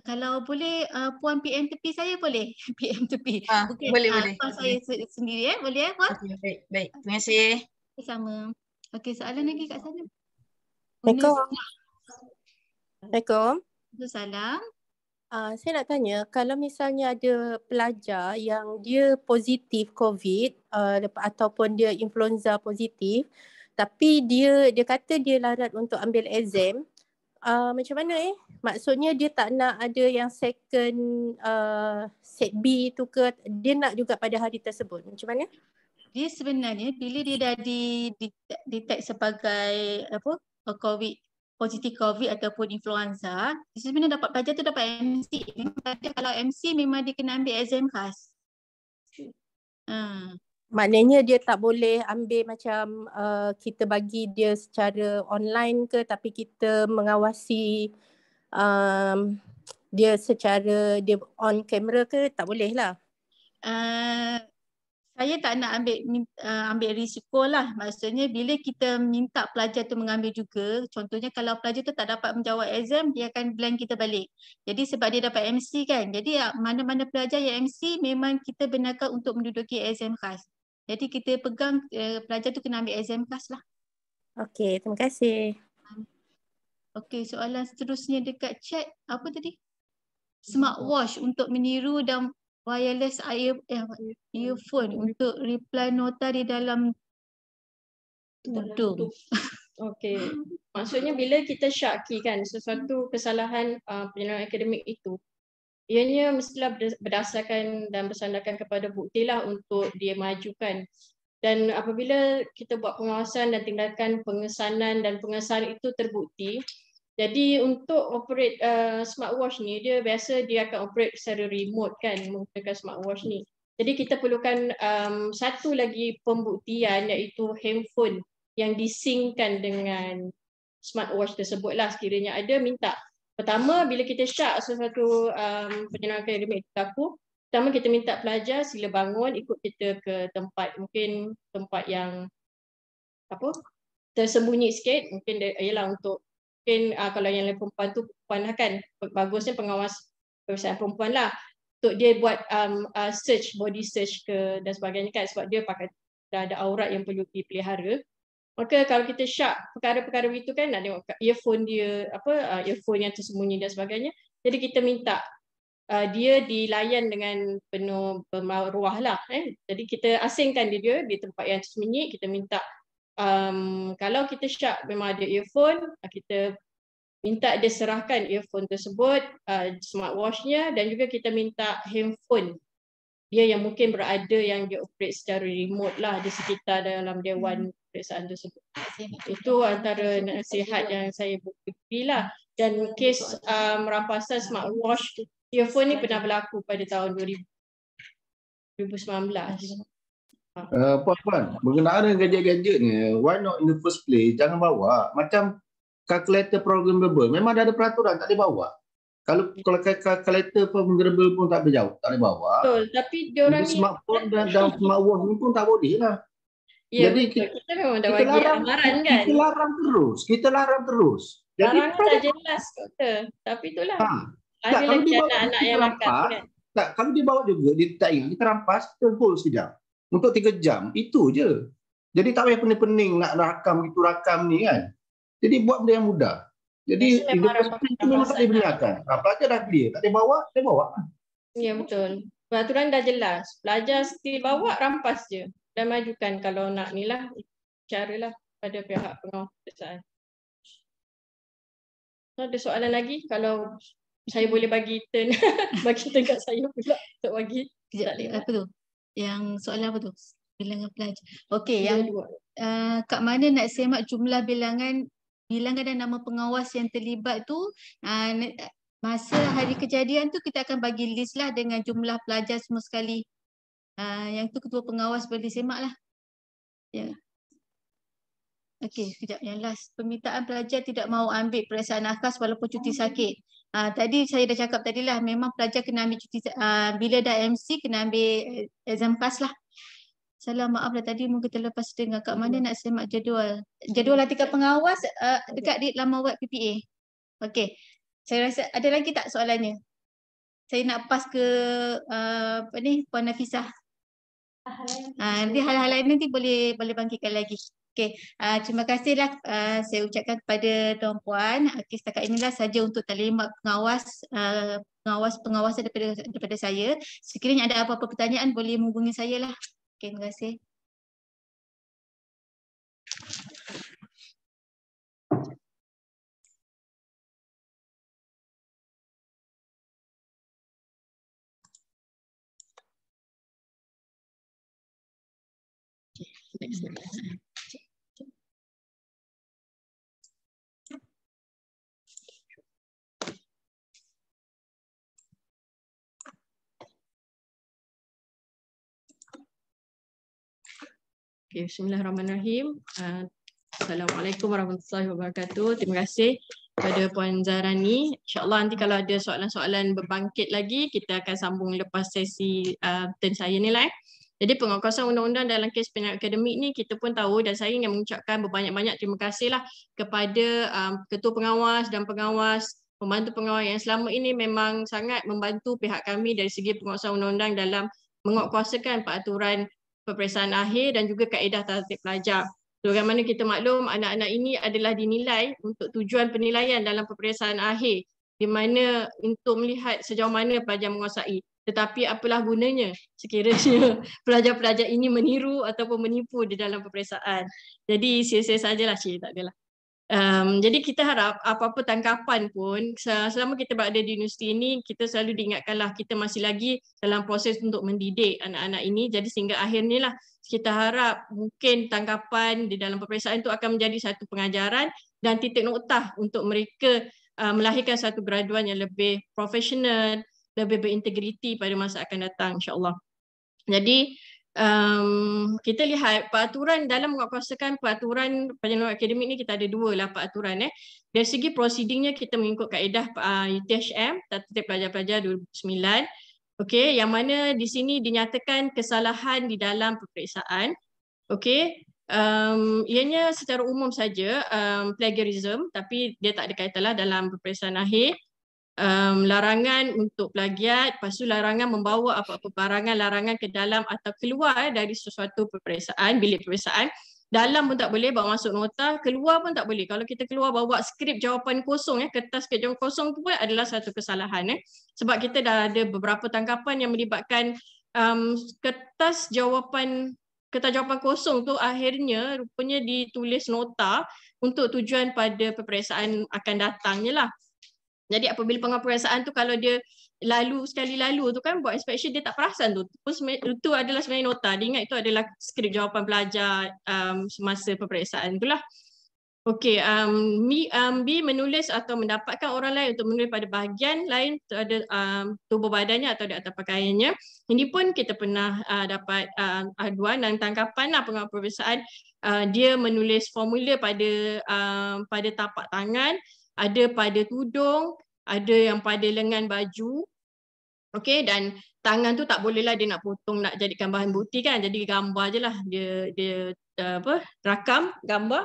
kalau boleh Puan PM tepi saya boleh? PM tepi. Boleh. Puan saya sendiri boleh Puan? Okay, baik. Terima kasih. Sama. Okey, soalan lagi kat sana. Assalamualaikum. Salam. Saya nak tanya, kalau misalnya ada pelajar yang dia positif COVID ataupun dia influenza positif, tapi dia kata dia larat untuk ambil exam, macam mana Maksudnya dia tak nak ada yang second set B tu ke, dia nak juga pada hari tersebut. Macam mana? Dia sebenarnya bila dia dah detect sebagai positif COVID ataupun influenza, sebenarnya pelajar tu dapat MC. Kalau MC memang dia kena ambil exam khas. Maknanya dia tak boleh ambil macam kita bagi dia secara online ke, tapi kita mengawasi dia secara dia on camera ke, tak boleh lah. Saya tak nak ambil risiko lah. Maksudnya bila kita minta pelajar tu mengambil juga, contohnya kalau pelajar tu tak dapat menjawab exam, dia akan blank kita balik. Jadi sebab dia dapat MC kan. Jadi mana-mana pelajar yang MC memang kita benarkan untuk menduduki exam khas. Jadi kita pegang pelajar tu kena ambil exam khas lah. Okey, terima kasih. Okey, soalan seterusnya dekat chat apa tadi? Smartwatch untuk meniru dan wireless earphone untuk reply nota di dalam tudung. Okey. Maksudnya bila kita syaki kan sesuatu kesalahan penyelenggaraan akademik itu, ianya mestilah berdasarkan dan bersandarkan kepada bukti lah untuk dia majukan. Dan apabila kita buat pengawasan dan tindakan pengesanan dan pengesahan itu terbukti, jadi untuk operate smartwatch ni, dia akan operate secara remote kan menggunakan smartwatch ni. Jadi kita perlukan satu lagi pembuktian iaitu handphone yang disingkan dengan smartwatch tersebut lah sekiranya ada minta. Pertama, bila kita syak sesuatu penyelenggaraan akademik berlaku, pertama kita minta pelajar sila bangun, ikut kita ke tempat, mungkin tempat yang tersembunyi sikit, mungkin ialah untuk mungkin kalau yang lain perempuan tu perempuan lah kan, bagusnya pengawas perasaan perempuan lah untuk dia buat search, body search ke dan sebagainya kan, sebab dia dah ada aurat yang perlu dipelihara. Maka kalau kita syak perkara-perkara itu kan, nak tengok earphone dia, earphone yang tersembunyi dan sebagainya. Jadi kita minta dia dilayan dengan penuh bermaruah lah. Jadi kita asingkan dia di tempat yang tersembunyi. Kita minta kalau kita syak memang ada earphone, kita minta dia serahkan earphone tersebut, smartwatch-nya, dan juga kita minta handphone dia yang mungkin berada yang dia operate secara remote lah di sekitar dalam dewan peperiksaan tersebut. Itu antara nasihat yang saya berilah. Dan kes rampasan smartwatch earphone ni pernah berlaku pada tahun 2019. Puan, berkenaan dengan gadget-gadget ni, why not in the first place jangan bawa. Macam calculator programmable, memang ada peraturan tak boleh bawa. Kalau calculator programmable pun tak boleh tak boleh bawa. Betul, tapi diorang ni smartphone dan smartwatch ni pun tak boleh lah. Ya, jadi betul. Kita memang dah bagi amaran kan. Kita larang terus. Jadi larangan dah jelas kata. Tapi itulah. Ada lagi anak-anak yang nakal kan. Tak, kalau dibawa juga, dia tak ingat, kita rampas, kita hold sekejap. Untuk 3 jam, itu je. Jadi tak payah pening-pening nak rakam ni kan. Jadi buat benda yang mudah. Jadi itu memang tak dibenarkan. Pelajar dah clear, tak boleh bawa, Ya betul. Peraturan dah jelas. Pelajar still bawa, rampas je. Dan majukan kalau nak ni lah. Caralah pada pihak pengawas peperiksaan. Ada soalan lagi? Kalau saya boleh bagi turn kat saya pula untuk bagi. Apa tu? Yang soalan apa tu? Bilangan pelajar. Okey, yang kat mana nak semak jumlah bilangan dan nama pengawas yang terlibat tu, masa hari kejadian tu kita akan bagi list lah dengan jumlah pelajar semua sekali. Yang tu ketua pengawas boleh semak lah. Ya. Okey, sekejap. Yang last, permintaan pelajar tidak mahu ambil peperiksaan akhas walaupun cuti sakit. Tadi saya dah cakap tadilah, memang pelajar kena ambil cuti, bila dah MC kena ambil exam pass lah. Salah, maaf lah tadi mungkin terlepas dengar kat mana nak semak jadual. Jadual latihan pengawas dekat di laman web PPA. Okey. Saya rasa ada lagi tak soalannya? Saya nak pass ke Puan Nafisah. Nanti hal-hal lain nanti boleh bangkitkan lagi. Okey. Terima kasihlah saya ucapkan kepada tuan-puan. Okey, setakat inilah saja untuk taklimat pengawasan daripada saya. Sekiranya ada apa-apa pertanyaan boleh menghubungi saya lah. Okay, terima kasih. Okay, bismillahirrahmanirrahim. Assalamualaikum warahmatullahi wabarakatuh. Terima kasih kepada Puan Zahrani. InsyaAllah nanti kalau ada soalan-soalan berbangkit lagi, kita akan sambung lepas sesi turn saya ni lah. Jadi pengawasan undang-undang dalam kes penilaian akademik ni kita pun tahu, dan saya ingin mengucapkan berbanyak-banyak terima kasih lah kepada ketua pengawas dan pengawas, pembantu pengawas yang selama ini memang sangat membantu pihak kami dari segi pengawasan undang-undang dalam menguatkuasakan peraturan peperiksaan akhir dan juga kaedah tertib pelajar. Bagaimana kita maklum, anak-anak ini adalah dinilai untuk tujuan penilaian dalam peperiksaan akhir, di mana untuk melihat sejauh mana pelajar menguasai. Tetapi apalah gunanya sekiranya pelajar-pelajar ini meniru ataupun menipu di dalam peperiksaan. Jadi sia-sia sajalah, tak adalah. Jadi kita harap apa-apa tangkapan pun, selama kita berada di universiti ini, kita selalu diingatkanlah kita masih lagi dalam proses untuk mendidik anak-anak ini. Jadi sehingga akhirnya lah kita harap mungkin tangkapan di dalam peperiksaan itu akan menjadi satu pengajaran dan titik noktah untuk mereka melahirkan satu graduan yang lebih profesional, lebih berintegriti pada masa akan datang, insyaAllah. Jadi kita lihat peraturan dalam menguatkuasakan peraturan penilaian akademik ni, kita ada dua lah peraturan. Dari segi prosidingnya kita mengikut kaedah UTHM, Tertib Pelajar-Pelajar 2009. Okey, yang mana di sini dinyatakan kesalahan di dalam peperiksaan. Okey, ianya secara umum saja plagiarism, tapi dia tak ada kaitan lah dalam peperiksaan akhir. Larangan untuk plagiat, lepas tu larangan membawa apa-apa barangan larangan ke dalam atau keluar dari sesuatu peperiksaan, bilik peperiksaan, dalam pun tak boleh bawa masuk nota, keluar pun tak boleh. Kalau kita keluar bawa skrip jawapan kosong, kertas skrip jawapan kosong tu pun adalah satu kesalahan. Sebab kita dah ada beberapa tangkapan yang melibatkan kertas jawapan kosong tu akhirnya rupanya ditulis nota untuk tujuan pada peperiksaan akan datangnya lah. Jadi apabila peperiksaan tu kalau dia sekali lalu tu kan buat inspection dia tak perasan tu. Itu adalah sebenarnya nota. Dia ingat itu adalah skrip jawapan pelajar semasa peperiksaan tu lah. Okey, B menulis atau mendapatkan orang lain untuk menulis pada bahagian lain ada tubuh badannya atau di atas pakaiannya. Ini pun kita pernah dapat aduan dan tangkapan lah pengawal peperiksaan. Dia menulis formula pada tapak tangan, ada pada tudung, ada yang pada lengan baju. Okey, dan tangan tu tak bolehlah dia nak potong nak jadikan bahan bukti kan. Jadi gambar je lah. Dia rakam gambar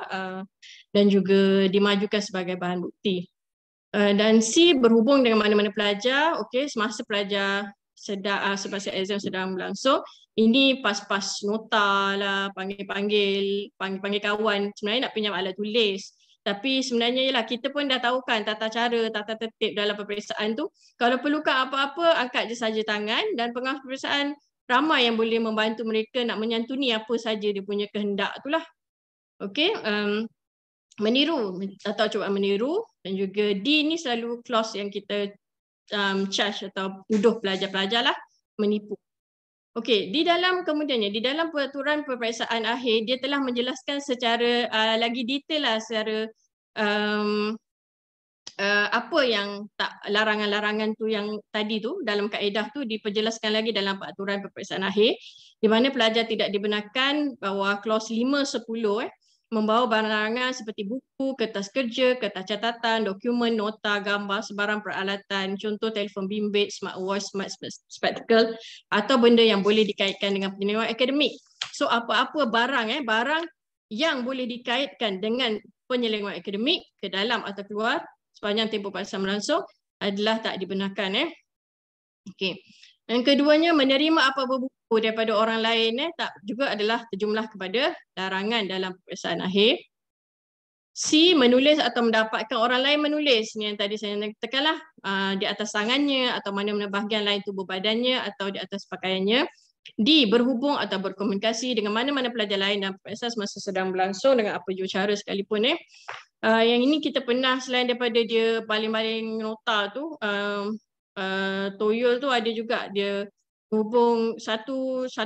dan juga dimajukan sebagai bahan bukti. Dan C berhubung dengan mana-mana pelajar. Okey, semasa pelajar semasa exam sedang berlangsung, ini pas-pas nota lah, panggil kawan. Sebenarnya nak pinjam alat tulis. Tapi sebenarnya ialah kita pun dah tahu kan tata cara, tata tertib dalam peperiksaan tu. Kalau perlukan apa-apa, angkat je saja tangan dan pengawas peperiksaan ramai yang boleh membantu mereka nak menyantuni apa saja dia punya kehendak tu lah. Okey, meniru atau cuba meniru dan juga D ni selalu clause yang kita charge atau tuduh pelajar-pelajar lah menipu. Okey, di dalam peraturan peperiksaan akhir dia telah menjelaskan secara lagi detail lah secara apa yang tak larangan-larangan tu yang tadi tu dalam kaedah tu diperjelaskan lagi dalam peraturan peperiksaan akhir di mana pelajar tidak dibenarkan bawa clause 5, 10 membawa barangan seperti buku, kertas kerja, kertas catatan, dokumen, nota, gambar, sebarang peralatan, contoh telefon bimbit, smartwatch, smart spectacle atau benda yang boleh dikaitkan dengan penyelenggaraan akademik. So apa-apa barang yang boleh dikaitkan dengan penyelenggaraan akademik ke dalam atau keluar sepanjang tempoh peperiksaan berlangsung adalah tak dibenarkan. Okey. Yang keduanya, menerima apa-apa buku daripada orang lain tak juga adalah terjumlah kepada larangan dalam peperiksaan akhir. C, menulis atau mendapatkan orang lain menulis. Ni yang tadi saya tekanlah di atas tangannya atau mana-mana bahagian lain tubuh badannya atau di atas pakaiannya. D, berhubung atau berkomunikasi dengan mana-mana pelajar lain dalam peperiksaan semasa sedang berlangsung dengan apa jua cara sekalipun. Yang ini kita pernah selain daripada dia baling-baling nota tu, Toyol tu ada juga dia hubung 12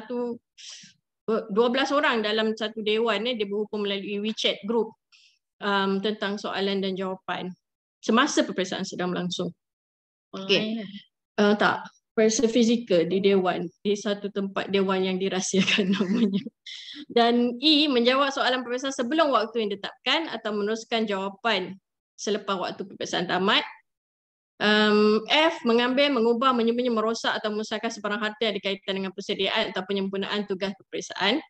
orang dalam satu dewan dia berhubung melalui WeChat group tentang soalan dan jawapan semasa peperiksaan sedang berlangsung. Okey. Tak, peperiksaan fizikal di dewan, di satu tempat dewan yang dirahsiakan namanya. Dan E, menjawab soalan peperiksaan sebelum waktu yang ditetapkan atau meneruskan jawapan selepas waktu peperiksaan tamat. F, mengambil, mengubah, menyembunyi, merosak atau memusnahkan sebarang harta yang berkaitan dengan persediaan atau penyempurnaan tugas peperiksaan.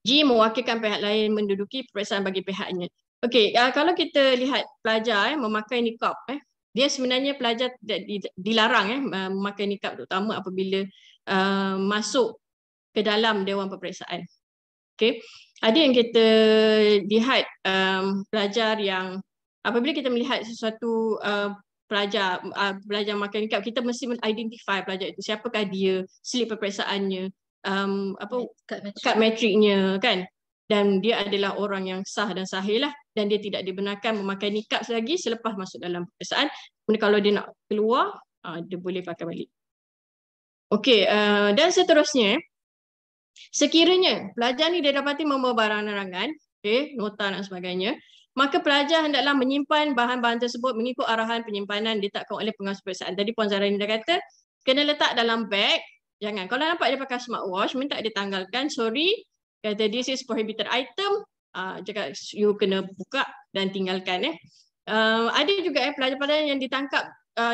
G, mewakilkan pihak lain menduduki peperiksaan bagi pihaknya. Okey, kalau kita lihat pelajar memakai niqab, dia sebenarnya pelajar dilarang memakai niqab terutama apabila masuk ke dalam dewan peperiksaan. Okey, ada yang kita lihat pelajar yang apabila kita melihat sesuatu pelajar memakai niqab, kita mesti identify pelajar itu, siapakah dia, slip peperiksaannya, kad matriknya kan, dan dia adalah orang yang sah dan sahih lah, dan dia tidak dibenarkan memakai niqab lagi selepas masuk dalam peperiksaan. Kemudian kalau dia nak keluar, dia boleh pakai balik. Okey, dan seterusnya, sekiranya pelajar ni dia dapati membawa barangan, nota dan sebagainya, maka pelajar hendaklah menyimpan bahan-bahan tersebut mengikut arahan penyimpanan ditetapkan oleh pengawas peperiksaan. Tadi Puan Zahra dah kata, kena letak dalam beg. Jangan. Kalau nampak dia pakai smartwatch, minta dia tanggalkan. Sorry, kata this is prohibited item. Cakap you kena buka dan tinggalkan. Ada juga pelajar-pelajar yang ditangkap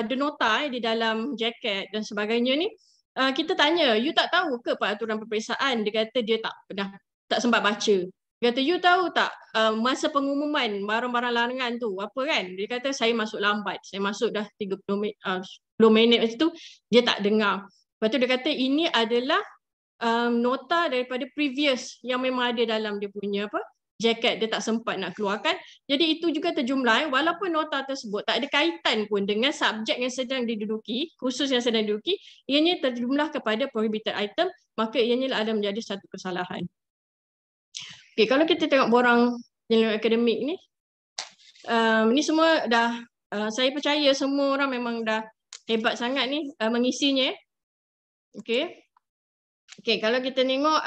the nota di dalam jaket dan sebagainya ni. Kita tanya, you tak tahu ke peraturan peperiksaan? Dia kata dia tak sempat baca. Dia kata, you tahu tak masa pengumuman barang-barang larangan tu apa kan? Dia kata, saya masuk lambat. Saya masuk dah 10 minit macam tu, dia tak dengar. Lepas tu dia kata, ini adalah nota daripada previous yang memang ada dalam dia punya jaket, dia tak sempat nak keluarkan. Jadi itu juga terjumlah, walaupun nota tersebut tak ada kaitan pun dengan subjek yang sedang diduduki, kursus yang sedang diduduki, ianya terjumlah kepada prohibited item, maka ianya ada menjadi satu kesalahan. Okay, kalau kita tengok borang yang akademik ni, ni semua dah, saya percaya semua orang memang dah hebat sangat ni mengisinya. Okay. Okay, kalau kita tengok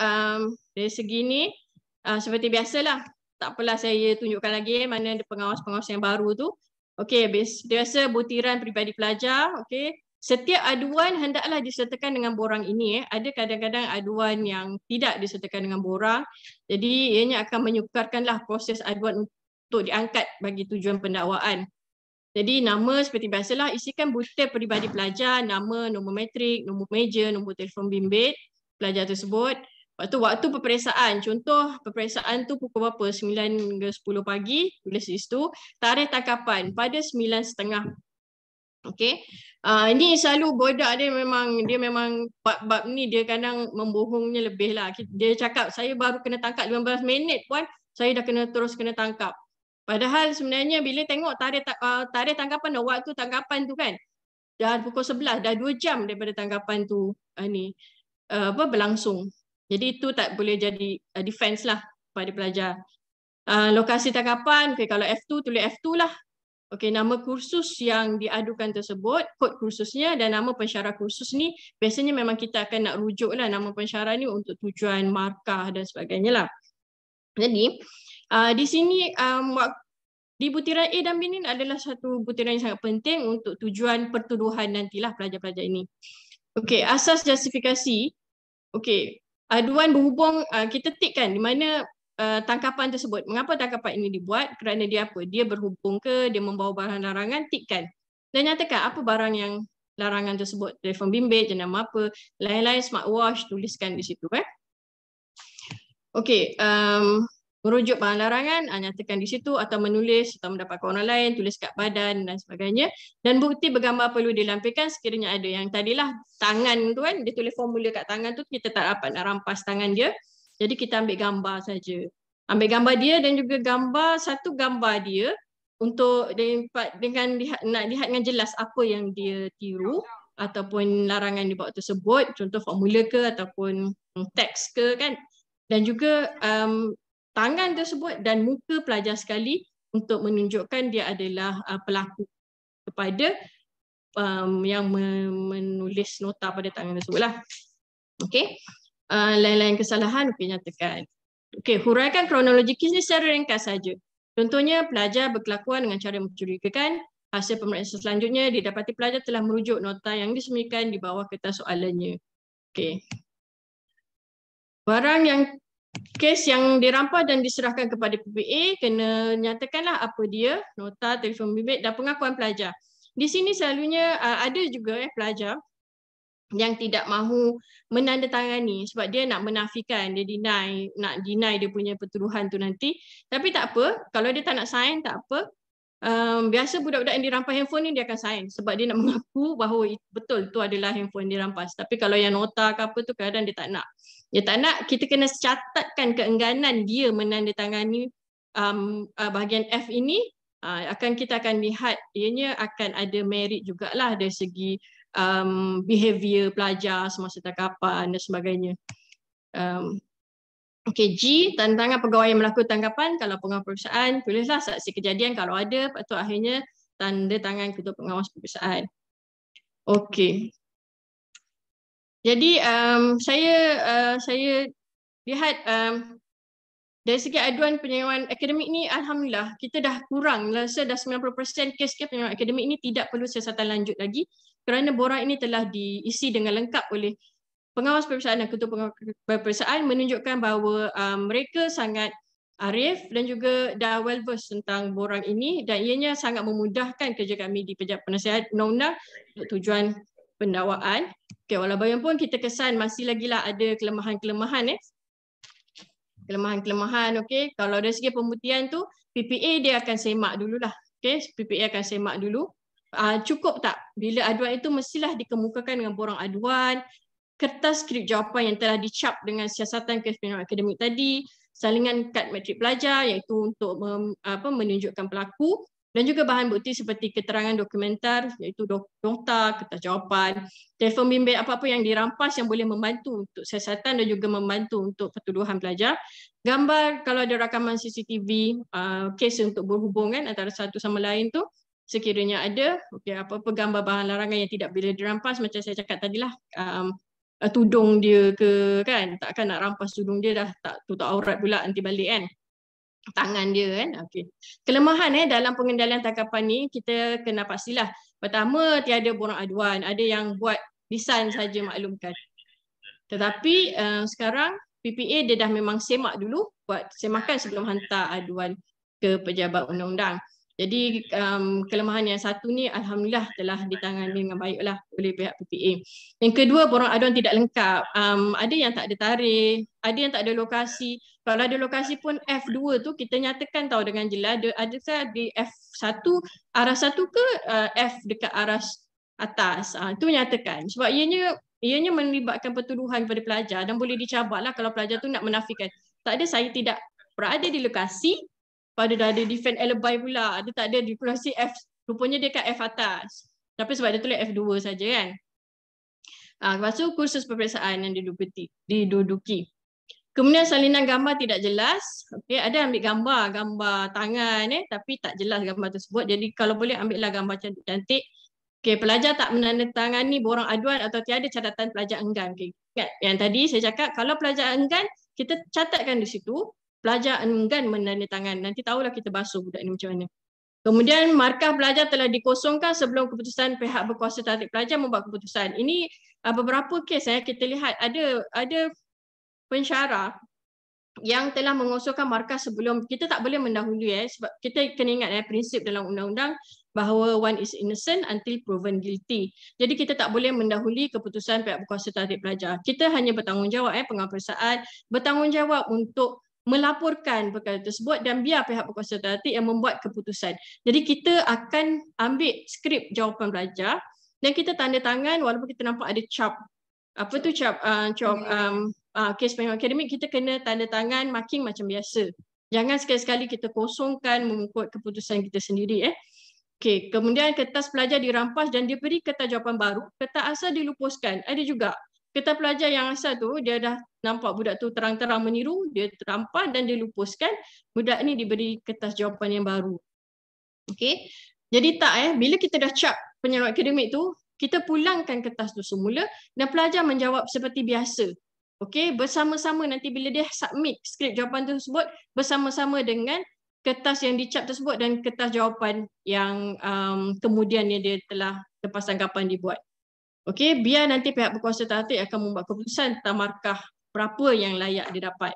dari segi ni, seperti biasalah, tak apalah saya tunjukkan lagi mana ada pengawas-pengawas yang baru tu. Okey, biasa butiran peribadi pelajar. Okey, setiap aduan hendaklah disertakan dengan borang ini. Ada kadang-kadang aduan yang tidak disertakan dengan borang. Jadi ianya akan menyukarkanlah proses aduan untuk diangkat bagi tujuan pendakwaan. Jadi nama seperti biasalah, isikan butiran peribadi pelajar, nama, nombor matrik, nombor meja, nombor telefon bimbit pelajar tersebut. Waktu peperiksaan, contoh peperiksaan tu pukul berapa? 9 hingga 10 pagi, tulis di situ. Tarikh tangkapan pada 9.30. Okey. Ini selalu budak dia memang bab-bab ni dia kadang membohongnya lebih lah. Dia cakap saya baru kena tangkap 15 minit pun saya dah terus kena tangkap. Padahal sebenarnya bila tengok tarikh tangkapan dan waktu tangkapan tu kan, dah pukul 11, dah 2 jam daripada tangkapan tu berlangsung. Jadi itu tak boleh jadi defense lah pada pelajar. Lokasi tangkapan, okay, kalau F2 tulis F2 lah. Okay, nama kursus yang diadukan tersebut, kod kursusnya dan nama pensyarah kursus ni biasanya memang kita akan nak rujuk lah nama pensyarah ni untuk tujuan markah dan sebagainya lah. Jadi di sini di butiran A dan B ni adalah satu butiran yang sangat penting untuk tujuan pertuduhan nantilah pelajar-pelajar ini. Okay, asas justifikasi. Okay. Aduan berhubung, kita tikkan di mana tangkapan tersebut. Mengapa tangkapan ini dibuat? Kerana dia apa? Dia berhubung ke, dia membawa barang larangan, tikkan. Dan nyatakan apa barang yang larangan tersebut. Telefon bimbit, jenama apa, lain-lain smartwatch, tuliskan di situ. Okey, merujuk barang larangan, nyatakan di situ atau menulis atau mendapatkan orang lain, tulis kat badan dan sebagainya. Dan bukti bergambar perlu dilampirkan sekiranya ada. Yang tadilah tangan tu kan, dia tulis formula kat tangan tu, kita tak dapat nak rampas tangan dia. Jadi kita ambil gambar saja. Ambil gambar dia dan juga satu gambar dia untuk dengan nak lihat dengan jelas apa yang dia tiru ataupun larangan dibawa tersebut, contoh formula ke ataupun teks ke kan. Dan juga tangan tersebut dan muka pelajar sekali untuk menunjukkan dia adalah pelaku kepada yang menulis nota pada tangan tersebut lah. Okey. Lain-lain kesalahan, okey, nyatakan. Okey, huraikan kronologi kes ni secara ringkas saja. Contohnya, pelajar berkelakuan dengan cara mencurigakan. Hasil pemeriksaan selanjutnya, didapati pelajar telah merujuk nota yang disembunyikan di bawah kertas soalannya. Okey. Barang yang kes yang dirampas dan diserahkan kepada PPA kena nyatakanlah apa dia, nota, telefon bimbit dan pengakuan pelajar. Di sini selalunya ada juga pelajar yang tidak mahu menandatangani sebab dia nak menafikan, dia nak deny dia punya pertuduhan tu nanti. Tapi tak apa, kalau dia tak nak sign tak apa. Biasa budak-budak yang dirampas handphone ni dia akan sign sebab dia nak mengaku bahawa betul tu adalah handphone dirampas. Tapi kalau yang nota ke apa tu kadang dia tak nak. Dia tak nak, kita kena catatkan keengganan dia menandatangani bahagian F ini. Kita akan lihat ianya akan ada merit jugalah dari segi behavior pelajar semasa tangkapan dan sebagainya. Okey, G, tanda tangan pegawai yang melakukan tangkapan. Kalau pengawas peperiksaan, tulislah saksi kejadian kalau ada, lepas tu akhirnya tanda tangan ketua pengawas peperiksaan. Okey. Jadi saya lihat dari segi aduan penyewaan akademik ni, alhamdulillah kita dah kurang, rasa dah 90% kes-kes penyewaan akademik ni tidak perlu siasatan lanjut lagi kerana borang ini telah diisi dengan lengkap oleh pengawas peperiksaan dan ketua pengawas peperiksaan menunjukkan bahawa mereka sangat arif dan juga dah well versed tentang borang ini dan ianya sangat memudahkan kerja kami di Pejabat Penasihat Undang-Undang untuk tujuan pendakwaan. Okay, walaupun kita kesan masih lagi lah ada kelemahan-kelemahan kelemahan, okey. Kalau dari segi pembuktian tu, PPA dia akan semak dululah. Okey, PPA akan semak dulu. Cukup tak? Bila aduan itu mestilah dikemukakan dengan borang aduan, kertas skrip jawapan yang telah dicap dengan siasatan kes penilaian akademik tadi, salingan kad metrik pelajar iaitu untuk menunjukkan pelaku, dan juga bahan bukti seperti keterangan dokumentar iaitu nota, kertas jawapan, telefon bimbit, apa-apa yang dirampas yang boleh membantu untuk siasatan dan juga membantu untuk pertuduhan pelajar. Gambar kalau ada rakaman CCTV, kes untuk berhubungan antara satu sama lain tu sekiranya ada, apa-apa gambar bahan larangan yang tidak boleh dirampas macam saya cakap tadilah, tudung dia ke kan, takkan nak rampas tudung dia dah tak tutup aurat pula nanti balik kan. Tangan dia kan. Okey. Kelemahan dalam pengendalian tangkapan ni kita kena pastilah. Pertama, tiada borang aduan, ada yang buat lisan saja maklumkan. Tetapi sekarang PPA dia dah memang semak dulu, buat semakan sebelum hantar aduan ke pejabat undang-undang. Jadi kelemahan yang satu ni alhamdulillah telah ditangani dengan baiklah oleh pihak PPA. Yang kedua, borang aduan tidak lengkap. Ada yang tak ada tarikh, ada yang tak ada lokasi. Kalau ada lokasi pun F2 tu kita nyatakan tahu dengan jelas adakah di F1 arah 1 ke F dekat arah atas. Itu nyatakan sebab ianya melibatkan pertuduhan kepada pelajar dan boleh dicabarlah kalau pelajar tu nak menafikan. Tak ada, saya tidak berada di lokasi. Pada dah ada defend alibi pula, ada tak ada di lokasi F, rupanya dia kat F atas. Tapi sebab dia tulis F2 saja kan. Lepas tu kursus peperiksaan yang diduduki. Kemudian salinan gambar tidak jelas. Okey, ada ambil gambar tangan tapi tak jelas gambar tersebut. Jadi kalau boleh ambillah gambar cantik-cantik. Okey, pelajar tak menandatangani borang aduan atau tiada catatan pelajar enggan. Okey, yang tadi saya cakap kalau pelajar enggan, kita catatkan di situ. Pelajar enggan menandatangan. Nanti tahulah kita basuh budak ni macam mana. Kemudian markah pelajar telah dikosongkan sebelum keputusan pihak berkuasa terhadap pelajar membuat keputusan. Ini beberapa kes kita lihat ada pensyarah yang telah mengosongkan markah sebelum. Kita tak boleh mendahului sebab kita kena ingat prinsip dalam undang-undang bahawa one is innocent until proven guilty. Jadi kita tak boleh mendahului keputusan pihak berkuasa terhadap pelajar. Kita hanya bertanggungjawab pengawal peperiksaan, bertanggungjawab untuk melaporkan perkara tersebut dan biar pihak berkuasa terhadap yang membuat keputusan. Jadi kita akan ambil skrip jawapan pelajar dan kita tanda tangan walaupun kita nampak ada cap. Apa tu cap? Kes penilaian akademik kita kena tanda tangan marking macam biasa. Jangan sekali-sekali kita kosongkan mengikut keputusan kita sendiri. Okey, kemudian kertas pelajar dirampas dan diberi kertas jawapan baru. Kertas asal dilupuskan. Ada juga. Kertas pelajar yang asal tu dia dah nampak budak tu terang-terang meniru, dia terampas dan dilupuskan. Budak ni diberi kertas jawapan yang baru. Okey. Jadi tak bila kita dah cap penilaian akademik tu, kita pulangkan kertas tu semula dan pelajar menjawab seperti biasa. Okey, bersama-sama nanti bila dia submit skrip jawapan tersebut bersama-sama dengan kertas yang dicap tersebut dan kertas jawapan yang kemudiannya dia telah lepas tangkapan dibuat. Okey, biar nanti pihak berkuasa terhadap akan membuat keputusan tentang markah berapa yang layak didapat.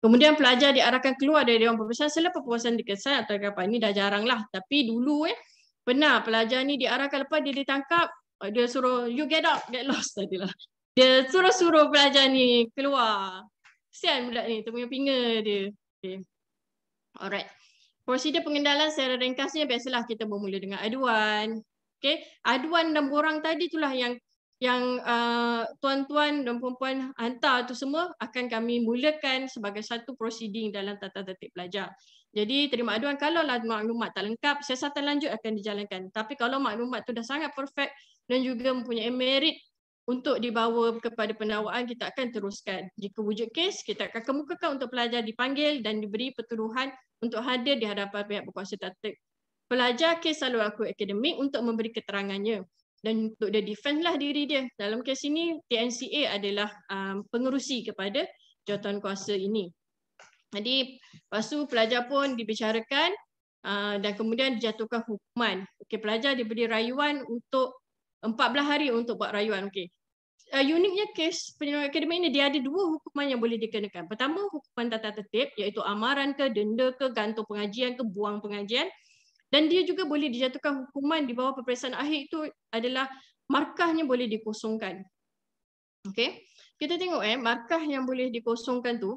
Kemudian pelajar diarahkan keluar dari Dewan Peperiksaan selepas puasan dikesan atau tangkapan. Ini dah jarang lah. Tapi dulu pernah pelajar ni diarahkan lepas dia ditangkap, dia suruh you get out, get lost tadilah. Dia suruh pelajar ni keluar. Kesian budak ni, terpunya pinga dia. Okay. Alright. Prosedur pengendalian secara ringkasnya biasalah kita bermula dengan aduan. Okay. Aduan dan borang tadi itulah yang tuan-tuan dan puan-puan hantar tu semua akan kami mulakan sebagai satu prosiding dalam tata tertib pelajar. Jadi terima aduan kalau maklumat tak lengkap, siasatan lanjut akan dijalankan. Tapi kalau maklumat tu dah sangat perfect dan juga mempunyai merit untuk dibawa kepada pendakwaan, kita akan teruskan. Jika wujud kes, kita akan kemukakan untuk pelajar dipanggil dan diberi pertuduhan untuk hadir di hadapan pihak berkuasa terhadap pelajar kes selalu aku akademik untuk memberi keterangannya dan untuk dia defend lah diri dia. Dalam kes ini TNCA adalah pengerusi kepada jawatan kuasa ini. Jadi lepas tu pelajar pun dibicarakan dan kemudian dijatuhkan hukuman. Okey, pelajar diberi rayuan untuk 14 hari untuk buat rayuan. Okey. Uniknya kes penilaian akademik ini dia ada dua hukuman yang boleh dikenakan. Pertama, hukuman tata tertib iaitu amaran ke, denda ke, gantung pengajian ke, buang pengajian. Dan dia juga boleh dijatuhkan hukuman di bawah peperiksaan akhir itu adalah markahnya boleh dikosongkan. Okey. Kita tengok markah yang boleh dikosongkan tu.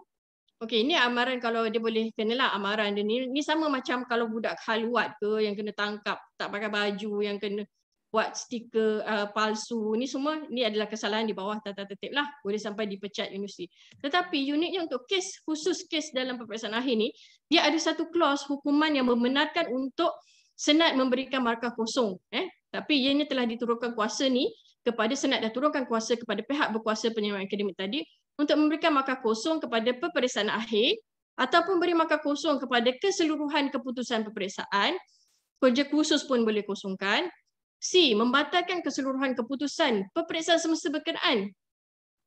Okey, ini amaran kalau dia boleh kenalah amaran dia ni sama macam kalau budak khaluat ke yang kena tangkap tak pakai baju, yang kena buat stiker palsu, ni semua ni adalah kesalahan di bawah tata tertib lah, boleh sampai dipecat universiti. Tetapi uniknya untuk kes khusus kes dalam peperiksaan akhir ni, dia ada satu clause hukuman yang membenarkan untuk Senat memberikan markah kosong. Tapi ianya telah diturunkan kuasa ni kepada Senat dah turunkan kuasa kepada pihak berkuasa penyelenggaraan akademik tadi untuk memberikan markah kosong kepada peperiksaan akhir ataupun beri markah kosong kepada keseluruhan keputusan peperiksaan. Kerja khusus pun boleh kosongkan. C. Membatalkan keseluruhan keputusan peperiksaan semesta berkenaan.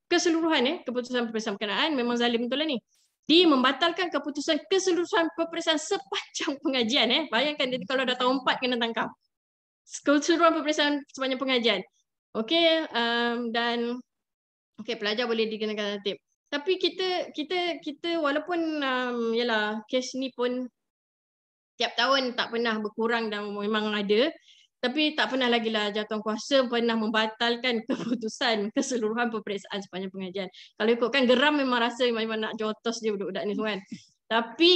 Keseluruhan keputusan peperiksaan berkenaan memang zalim betul lah ni. D. Membatalkan keputusan keseluruhan peperiksaan sepanjang pengajian. Bayangkan dia kalau dah tahun 4 kena tangkap. Keseluruhan peperiksaan sepanjang pengajian. Okey, dan okey, pelajar boleh dikenakan tertib. Tapi kita walaupun yalah kes ni pun tiap tahun tak pernah berkurang dan memang ada, tapi tak pernah lagi lah jatuhan kuasa pernah membatalkan keputusan keseluruhan peperiksaan sepanjang pengajian. Kalau ikutkan geram memang rasa memang nak jotos dia budak-budak ni semua kan. Tapi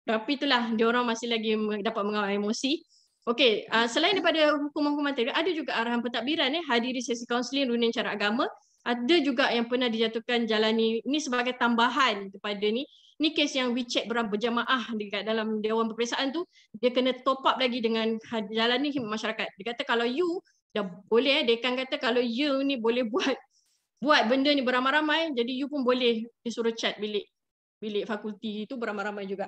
itulah dia orang masih lagi dapat mengawal emosi. Okey, selain daripada hukuman-hukuman tadi, ada juga arahan pentadbiran hadiri sesi kaunseling runding cara agama. Ada juga yang pernah dijatuhkan jalani ini sebagai tambahan kepada ni. Ni kes yang WeChat berjamaah dekat dalam dewan peperiksaan tu, dia kena top up lagi dengan jalani khidmat masyarakat. Dia kata kalau you dah boleh, dekan kata kalau you ni boleh buat benda ni beramai-ramai, jadi you pun boleh disuruh chat bilik fakulti itu beramai-ramai juga.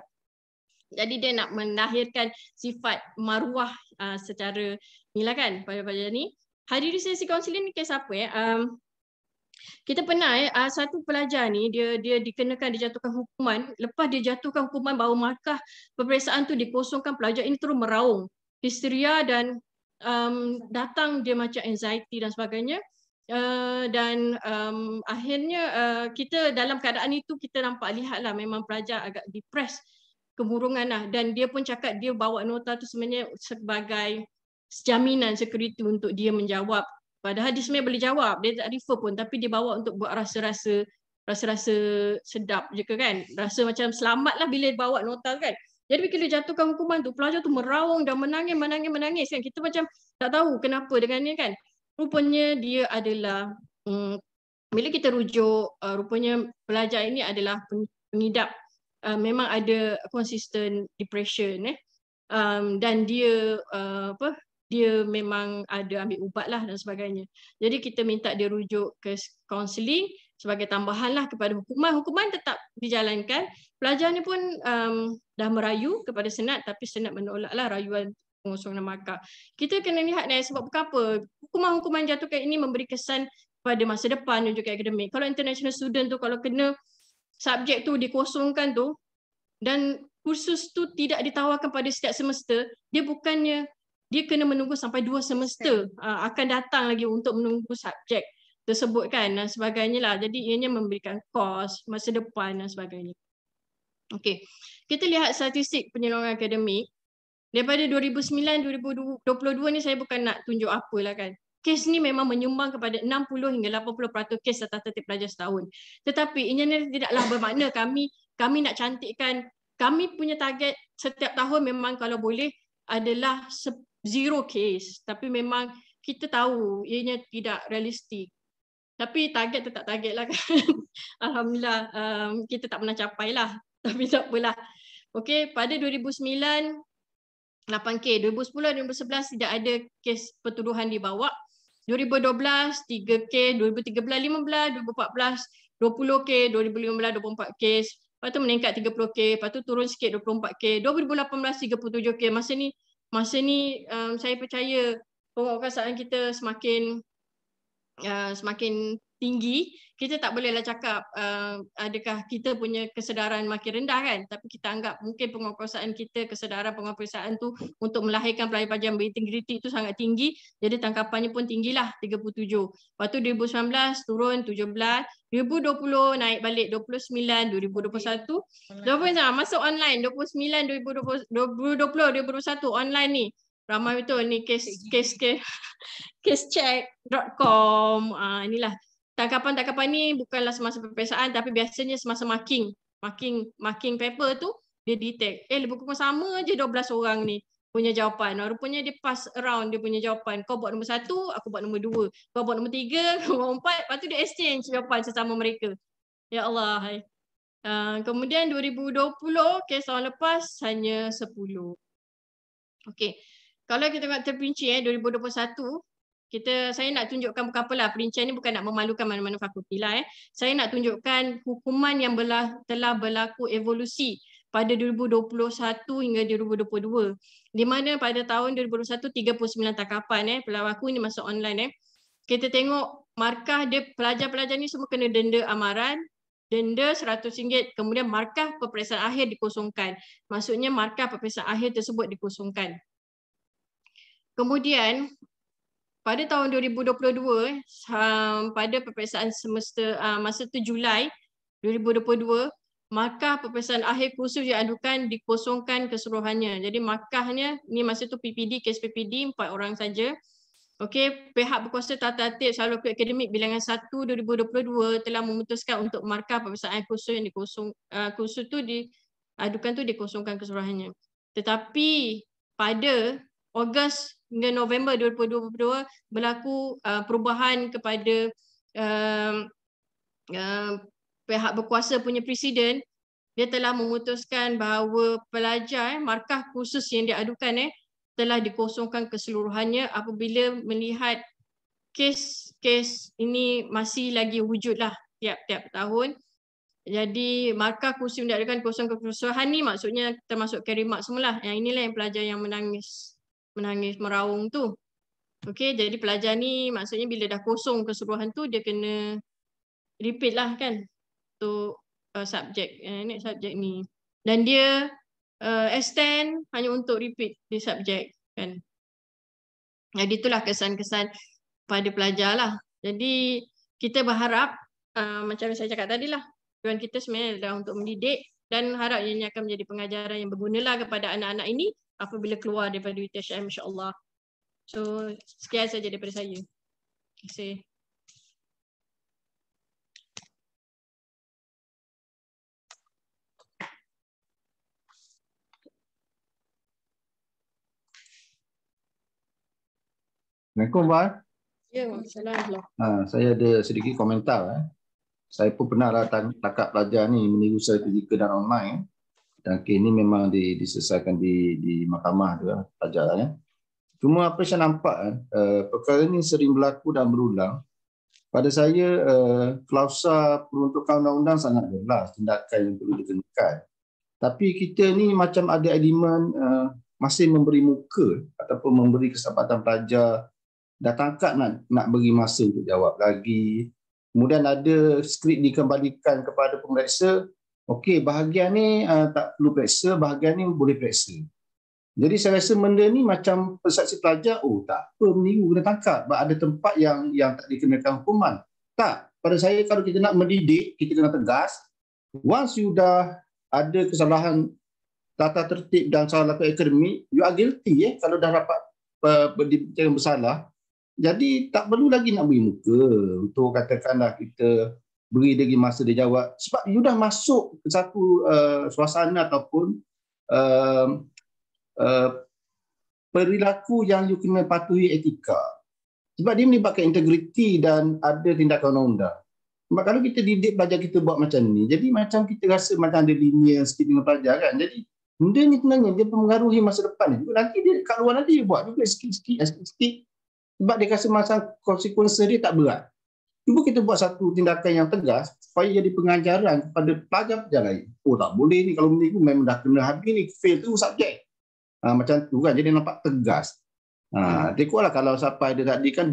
Jadi dia nak melahirkan sifat maruah secara ni lah kan pada ni. Hadiri sesi kaunseling ni kes apa kita pernah satu pelajar ni dia dikenakan dijatuhkan hukuman, lepas dia jatuhkan hukuman bahawa markah peperiksaan tu dikosongkan, pelajar ini terus meraung, histeria dan datang dia macam anxiety dan sebagainya. Dan akhirnya kita dalam keadaan itu kita nampak lihatlah memang pelajar agak depressed, kemurungan lah, dan dia pun cakap dia bawa nota tu sebenarnya sebagai jaminan security untuk dia menjawab. Padahal dia sebenarnya boleh jawab, dia tak refer pun, tapi dia bawa untuk buat rasa-rasa sedap je kan. Rasa macam selamat lah bila bawa nota kan. Jadi bila jatuhkan hukuman tu, pelajar tu meraung dan menangis kan. Kita macam tak tahu kenapa dengan ni kan. Rupanya dia adalah, bila kita rujuk, rupanya pelajar ini adalah pengidap, memang ada consistent depression dan dia dia memang ada ambil ubat lah dan sebagainya. Jadi kita minta dia rujuk ke kaunseling sebagai tambahan lah kepada hukuman. Hukuman tetap dijalankan. Pelajar ni pun dah merayu kepada Senat, tapi Senat menolaklah rayuan pengosongan markah. Kita kena lihat sebab apa hukuman-hukuman jatuhkan ini memberi kesan pada masa depan dan juga akademik. Kalau international student tu kalau kena subjek tu dikosongkan tu dan kursus tu tidak ditawarkan pada setiap semester, dia kena menunggu sampai 2 semester akan datang lagi untuk menunggu subjek tersebut kan dan sebagainya lah. Jadi ianya memberikan kos masa depan dan sebagainya. Okey, kita lihat statistik penyelenggaraan akademik daripada 2009-2022 ni. Saya bukan nak tunjuk apalah kan. Kes ni memang menyumbang kepada 60 hingga 80% kes tata tertib pelajar setahun. Tetapi ianya tidaklah bermakna kami nak cantikkan. Kami punya target setiap tahun memang kalau boleh adalah 0 case, tapi memang kita tahu ianya tidak realistik. Tapi target tetap target lah kan. Alhamdulillah kita tak pernah capai lah, tapi tak apalah. Okey, pada 2009 8K, 2010 2011 tidak ada kes pertuduhan dibawa. 2012 3K, 2013 15, 2014 20K, 2015 24 kes. Lepas tu meningkat 30K, lepas tu turun sikit 24K, 2018 37K. Masa ni saya percaya penguasaan kita semakin tinggi. Kita tak bolehlah cakap adakah kita punya kesedaran makin rendah kan, tapi kita anggap mungkin penguasaan kita, kesedaran penguasaan tu untuk melahirkan pelajar-pelajar yang berintegriti itu sangat tinggi. Jadi tangkapannya pun tinggilah 37. Lepas tu 2019 turun 17, 2020 naik balik 29, 2021 masuk online 29, 2020 2021 online ni. Ramai betul ni kes check.com. Inilah tangkapan ni bukanlah semasa peperiksaan, tapi biasanya semasa marking paper tu dia detect. Lebih kurang sama je 12 orang ni. punya jawapan. Rupanya dia pass around dia punya jawapan. Kau buat nombor 1, aku buat nombor 2. Kau buat nombor 3, kau buat 4. Lepas tu dia exchange jawapan sesama mereka. Ya Allah. Hai. Kemudian 2020, kes tahun lepas hanya 10. Okey. Kalau kita tengok terperinci 2021, saya nak tunjukkan bukan apalah, perincian ni bukan nak memalukan mana-mana fakulti lah. Saya nak tunjukkan hukuman yang telah berlaku evolusi pada 2021 hingga 2022. Di mana pada tahun 2021 39 tangkapan berlaku, ini masuk online Kita tengok markah dia, pelajar-pelajar ni semua kena denda amaran, denda RM100, kemudian markah peperiksaan akhir dikosongkan. Maksudnya markah peperiksaan akhir tersebut dikosongkan. Kemudian pada tahun 2022, pada peperiksaan semester masa tu Julai 2022, markah peperiksaan akhir kursus yang adukan dikosongkan keseluruhannya. Jadi markahnya ni masa tu PPD, kes PPD 4 orang saja. Okey, pihak berkuasa tata tertib Sarawak Akademik bilangan 1 2022 telah memutuskan untuk markah peperiksaan kursus yang kursus tu diadukan tu dikosongkan keseluruhannya. Tetapi pada Ogos hingga November 2022 berlaku perubahan kepada pihak berkuasa punya presiden. Dia telah memutuskan bahawa pelajar markah kursus yang diadukan telah dikosongkan keseluruhannya apabila melihat kes ini masih lagi wujudlah tiap-tiap tahun. Jadi markah kursus yang diadukan dikosongkan keseluruhan ni maksudnya termasuk carry mark semualah. Yang inilah yang pelajar yang menangis meraung tu. Okey, jadi pelajar ni maksudnya bila dah kosong keseluruhan tu dia kena repeat lah kan untuk subjek ni. Dan dia extend hanya untuk repeat di subjek kan. Jadi itulah kesan-kesan pada pelajar lah. Jadi kita berharap macam saya cakap tadi lah, tujuan kita sebenarnya adalah untuk mendidik dan harap ianya akan menjadi pengajaran yang bergunalah kepada anak-anak ini apabila keluar daripada UiTSM insya-Allah. So sekian saja daripada saya. Terima kasih. Assalamualaikum, Wan. Ya, Waalaikumsalam. Saya ada sedikit komentar. Saya pun pernahlah tangkap pelajar ni meniru secara fizikal dan online. Dan kes ni memang diselesaikan di mahkamah tu pelajar. Cuma apa saya nampak perkara ni sering berlaku dan berulang. Pada saya klausa peruntukan undang-undang sangat jelas tindakan yang perlu dikenakan. Tapi kita ni macam ada elemen masih memberi muka ataupun memberi kesempatan pelajar dah tangkap nak beri masa untuk jawab lagi. Kemudian ada skrip dikembalikan kepada pemeriksa. Okey, bahagian ni tak perlu periksa, bahagian ni boleh periksa. Jadi saya rasa benda ni macam persepsi pelajar, tak apa meniru kena tangkap. Ada tempat yang tak dikenakan hukuman. Tak, pada saya kalau kita nak mendidik, kita kena tegas. Once you dah ada kesalahan tata tertib dan salah laku akademik, you are guilty kalau dah dapat dibuktikan bersalah. Jadi tak perlu lagi nak beri muka untuk katakanlah kita beri lagi masa dia jawab. Sebab you dah masuk ke satu suasana ataupun perilaku yang you kena patuhi etika. Sebab dia melibatkan integriti dan ada tindakan undang-undang. Sebab kalau kita didik pelajar kita buat macam ni, jadi macam kita rasa macam ada linear sikit dengan pelajar kan. Jadi benda ni sebenarnya dia mempengaruhi masa depan ni. Nanti dia kat luar nanti dia buat juga sikit-sikit. Sebab dia rasa macam konsekuensi dia tak berat. Cuba kita buat satu tindakan yang tegas supaya jadi pengajaran kepada pelajar-pelajar lain. Tak boleh ni kalau meniru memang dah kena habis ni, fail tu subjek. Macam tu kan, jadi nampak tegas. Tekuklah kalau sampai dia tadi kan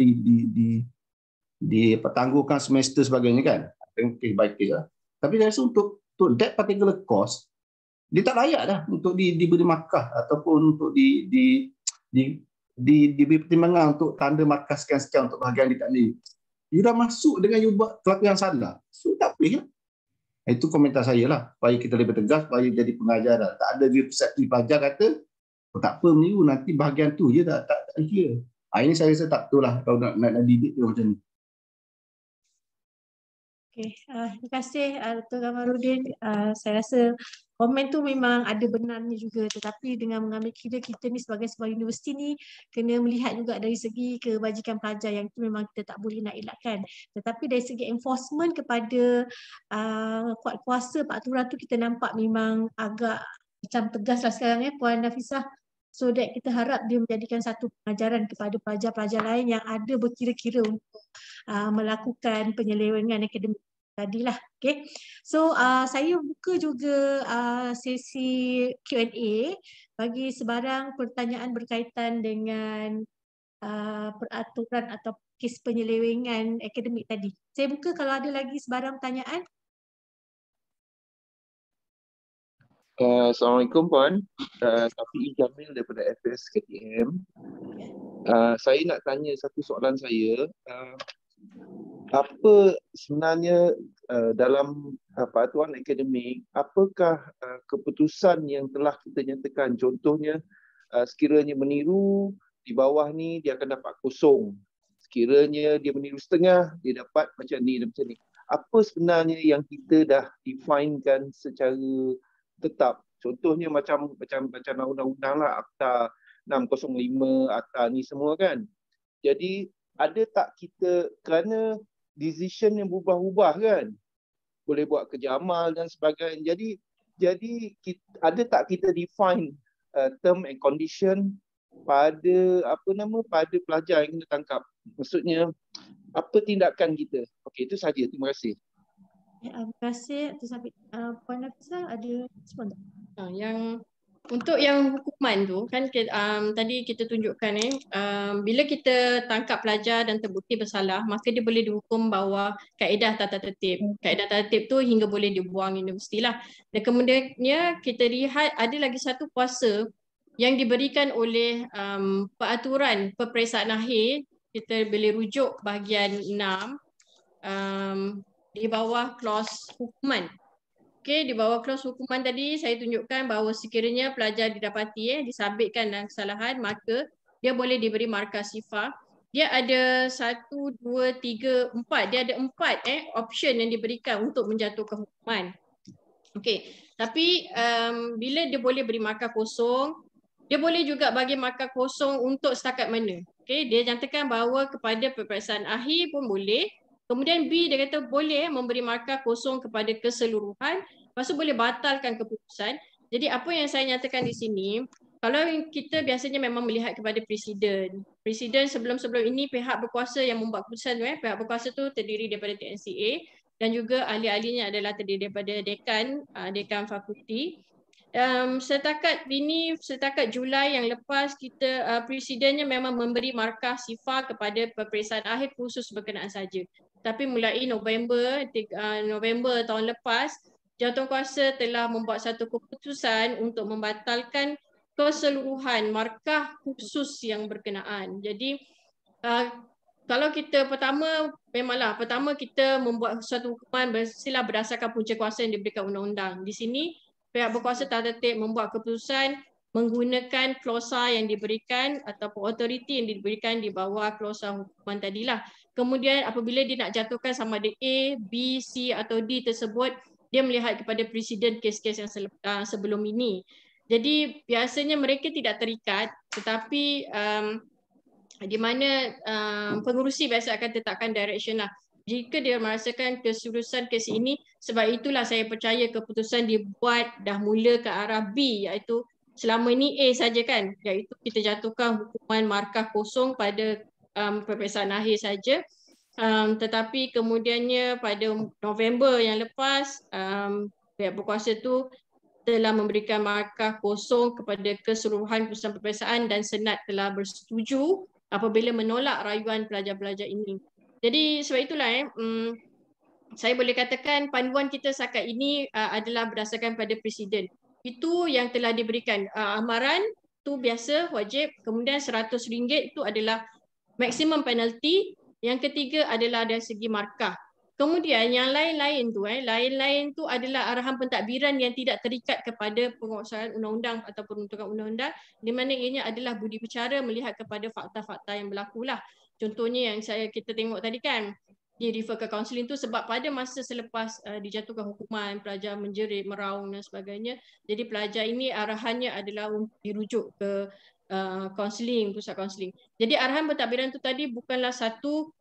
dipertangguhkan semester sebagainya kan. Case by case lah. Tapi saya rasa untuk that particular course, dia tak layak dah untuk diberi markah ataupun untuk diberi pertimbangan untuk tanda markah sekian-sekian untuk bahagian dia tak ni. You dah masuk dengan you buat kelakuan yang salah. So tak boleh lah. Itu komentar saya lah. Supaya kita lebih tegas, supaya jadi pengajaran. Tak ada dia persepsi pelajar kata, tak apa meniru, nanti bahagian tu je tak kira. Ini saya rasa tak betul lah kalau nak didik dia macam ni. Okey, terima kasih Dr. Kamarudin. Saya rasa komen tu memang ada benarnya juga, tetapi dengan mengambil kira kita ni sebagai sebuah universiti ni kena melihat juga dari segi kebajikan pelajar yang itu memang kita tak boleh nak elakkan. Tetapi dari segi enforcement kepada kuat kuasa peraturan tu kita nampak memang agak macam tegas lah sekarang Puan Nafisah. So that kita harap dia menjadikan satu pengajaran kepada pelajar-pelajar lain yang ada berkira-kira untuk melakukan penyelewengan akademik tadilah. Okay. So saya buka juga sesi Q&A bagi sebarang pertanyaan berkaitan dengan peraturan atau kes penyelewengan akademik tadi. Saya buka kalau ada lagi sebarang pertanyaan. Assalamualaikum Puan. Taufik Jamil daripada FS KTM. Saya nak tanya satu soalan saya. Apa sebenarnya dalam peraturan akademik, apakah keputusan yang telah kita nyatakan? Contohnya sekiranya meniru di bawah ni dia akan dapat kosong. Sekiranya dia meniru setengah dia dapat macam ni dan macam ni. Apa sebenarnya yang kita dah definekan secara tetap? Contohnya macam undang-undang lah, Akta 605, Akta ni semua kan. Jadi ada tak kita, kerana decision yang berubah-ubah kan, boleh buat kerja amal dan sebagainya. Jadi ada tak kita define term and condition pada pada pelajar yang kita tangkap? Maksudnya apa tindakan kita? Okey, itu saja. Terima kasih. Terima kasih Atas Habib. Puan Nafisah ada respon tak? Yang untuk yang hukuman tu kan tadi kita tunjukkan bila kita tangkap pelajar dan terbukti bersalah, maka dia boleh dihukum bawah kaedah tata tertib. Kaedah tata tertib tu hingga boleh dibuang universiti lah. Dan kemudiannya kita lihat ada lagi satu kuasa yang diberikan oleh peraturan peperiksaan akhir. Kita boleh rujuk bahagian 6 di bawah clause hukuman. Okey, di bawah clause hukuman tadi saya tunjukkan bahawa sekiranya pelajar didapati disabitkan dengan kesalahan, maka dia boleh diberi markah sifar. Dia ada 1, 2, 3, 4. Dia ada 4 option yang diberikan untuk menjatuhkan hukuman. Okey, tapi bila dia boleh beri markah kosong, dia boleh juga bagi markah kosong untuk setakat mana. Okey, dia nyatakan bahawa kepada peperiksaan akhir pun boleh. Kemudian B dia kata boleh memberi markah kosong kepada keseluruhan, lepas tu boleh batalkan keputusan. Jadi apa yang saya nyatakan di sini, kalau kita biasanya memang melihat kepada presiden. Presiden sebelum-sebelum ini pihak berkuasa yang membuat keputusan, pihak berkuasa tu terdiri daripada TNCA dan juga ahli-ahlinya adalah terdiri daripada dekan fakulti. Setakat Julai yang lepas kita presidennya memang memberi markah sifar kepada peperiksaan akhir khusus berkenaan saja. Tapi mulai November tahun lepas, jawatankuasa telah membuat satu keputusan untuk membatalkan keseluruhan markah khusus yang berkenaan. Jadi kalau kita pertama kita membuat suatu hukuman berdasarkan punca kuasa yang diberikan undang-undang. Di sini pihak berkuasa tata tertib membuat keputusan menggunakan klausa yang diberikan ataupun autoriti yang diberikan di bawah klausa hukuman tadilah. Kemudian apabila dia nak jatuhkan sama ada A, B, C atau D tersebut, dia melihat kepada presiden kes-kes yang sebelum ini. Jadi biasanya mereka tidak terikat, tetapi di mana pengurusi biasa akan tetapkan direction lah. Jika dia merasakan keseriusan kes ini, sebab itulah saya percaya keputusan dibuat dah mula ke arah B, iaitu selama ini A saja kan, iaitu kita jatuhkan hukuman markah kosong pada peperiksaan akhir saja. Tetapi kemudiannya pada November yang lepas, pihak berkuasa tu telah memberikan markah kosong kepada keseluruhan keputusan peperiksaan dan Senat telah bersetuju apabila menolak rayuan pelajar-pelajar ini. Jadi sebab itulah saya boleh katakan panduan kita setakat ini adalah berdasarkan pada presiden. Itu yang telah diberikan. Amaran tu biasa wajib, kemudian RM100 itu adalah maksimum penalty. Yang ketiga adalah dari segi markah. Kemudian yang lain-lain tu adalah arahan pentadbiran yang tidak terikat kepada penguasaan undang-undang atau peruntukan undang-undang, di mana ianya adalah budi bicara melihat kepada fakta-fakta yang berlaku lah. Contohnya yang kita tengok tadi kan, di refer ke kaunseling tu sebab pada masa selepas dijatuhkan hukuman, pelajar menjerit, meraung dan sebagainya. Jadi pelajar ini arahannya adalah untuk dirujuk ke kaunseling, pusat kaunseling. Jadi arahan pentadbiran tu tadi bukanlah satu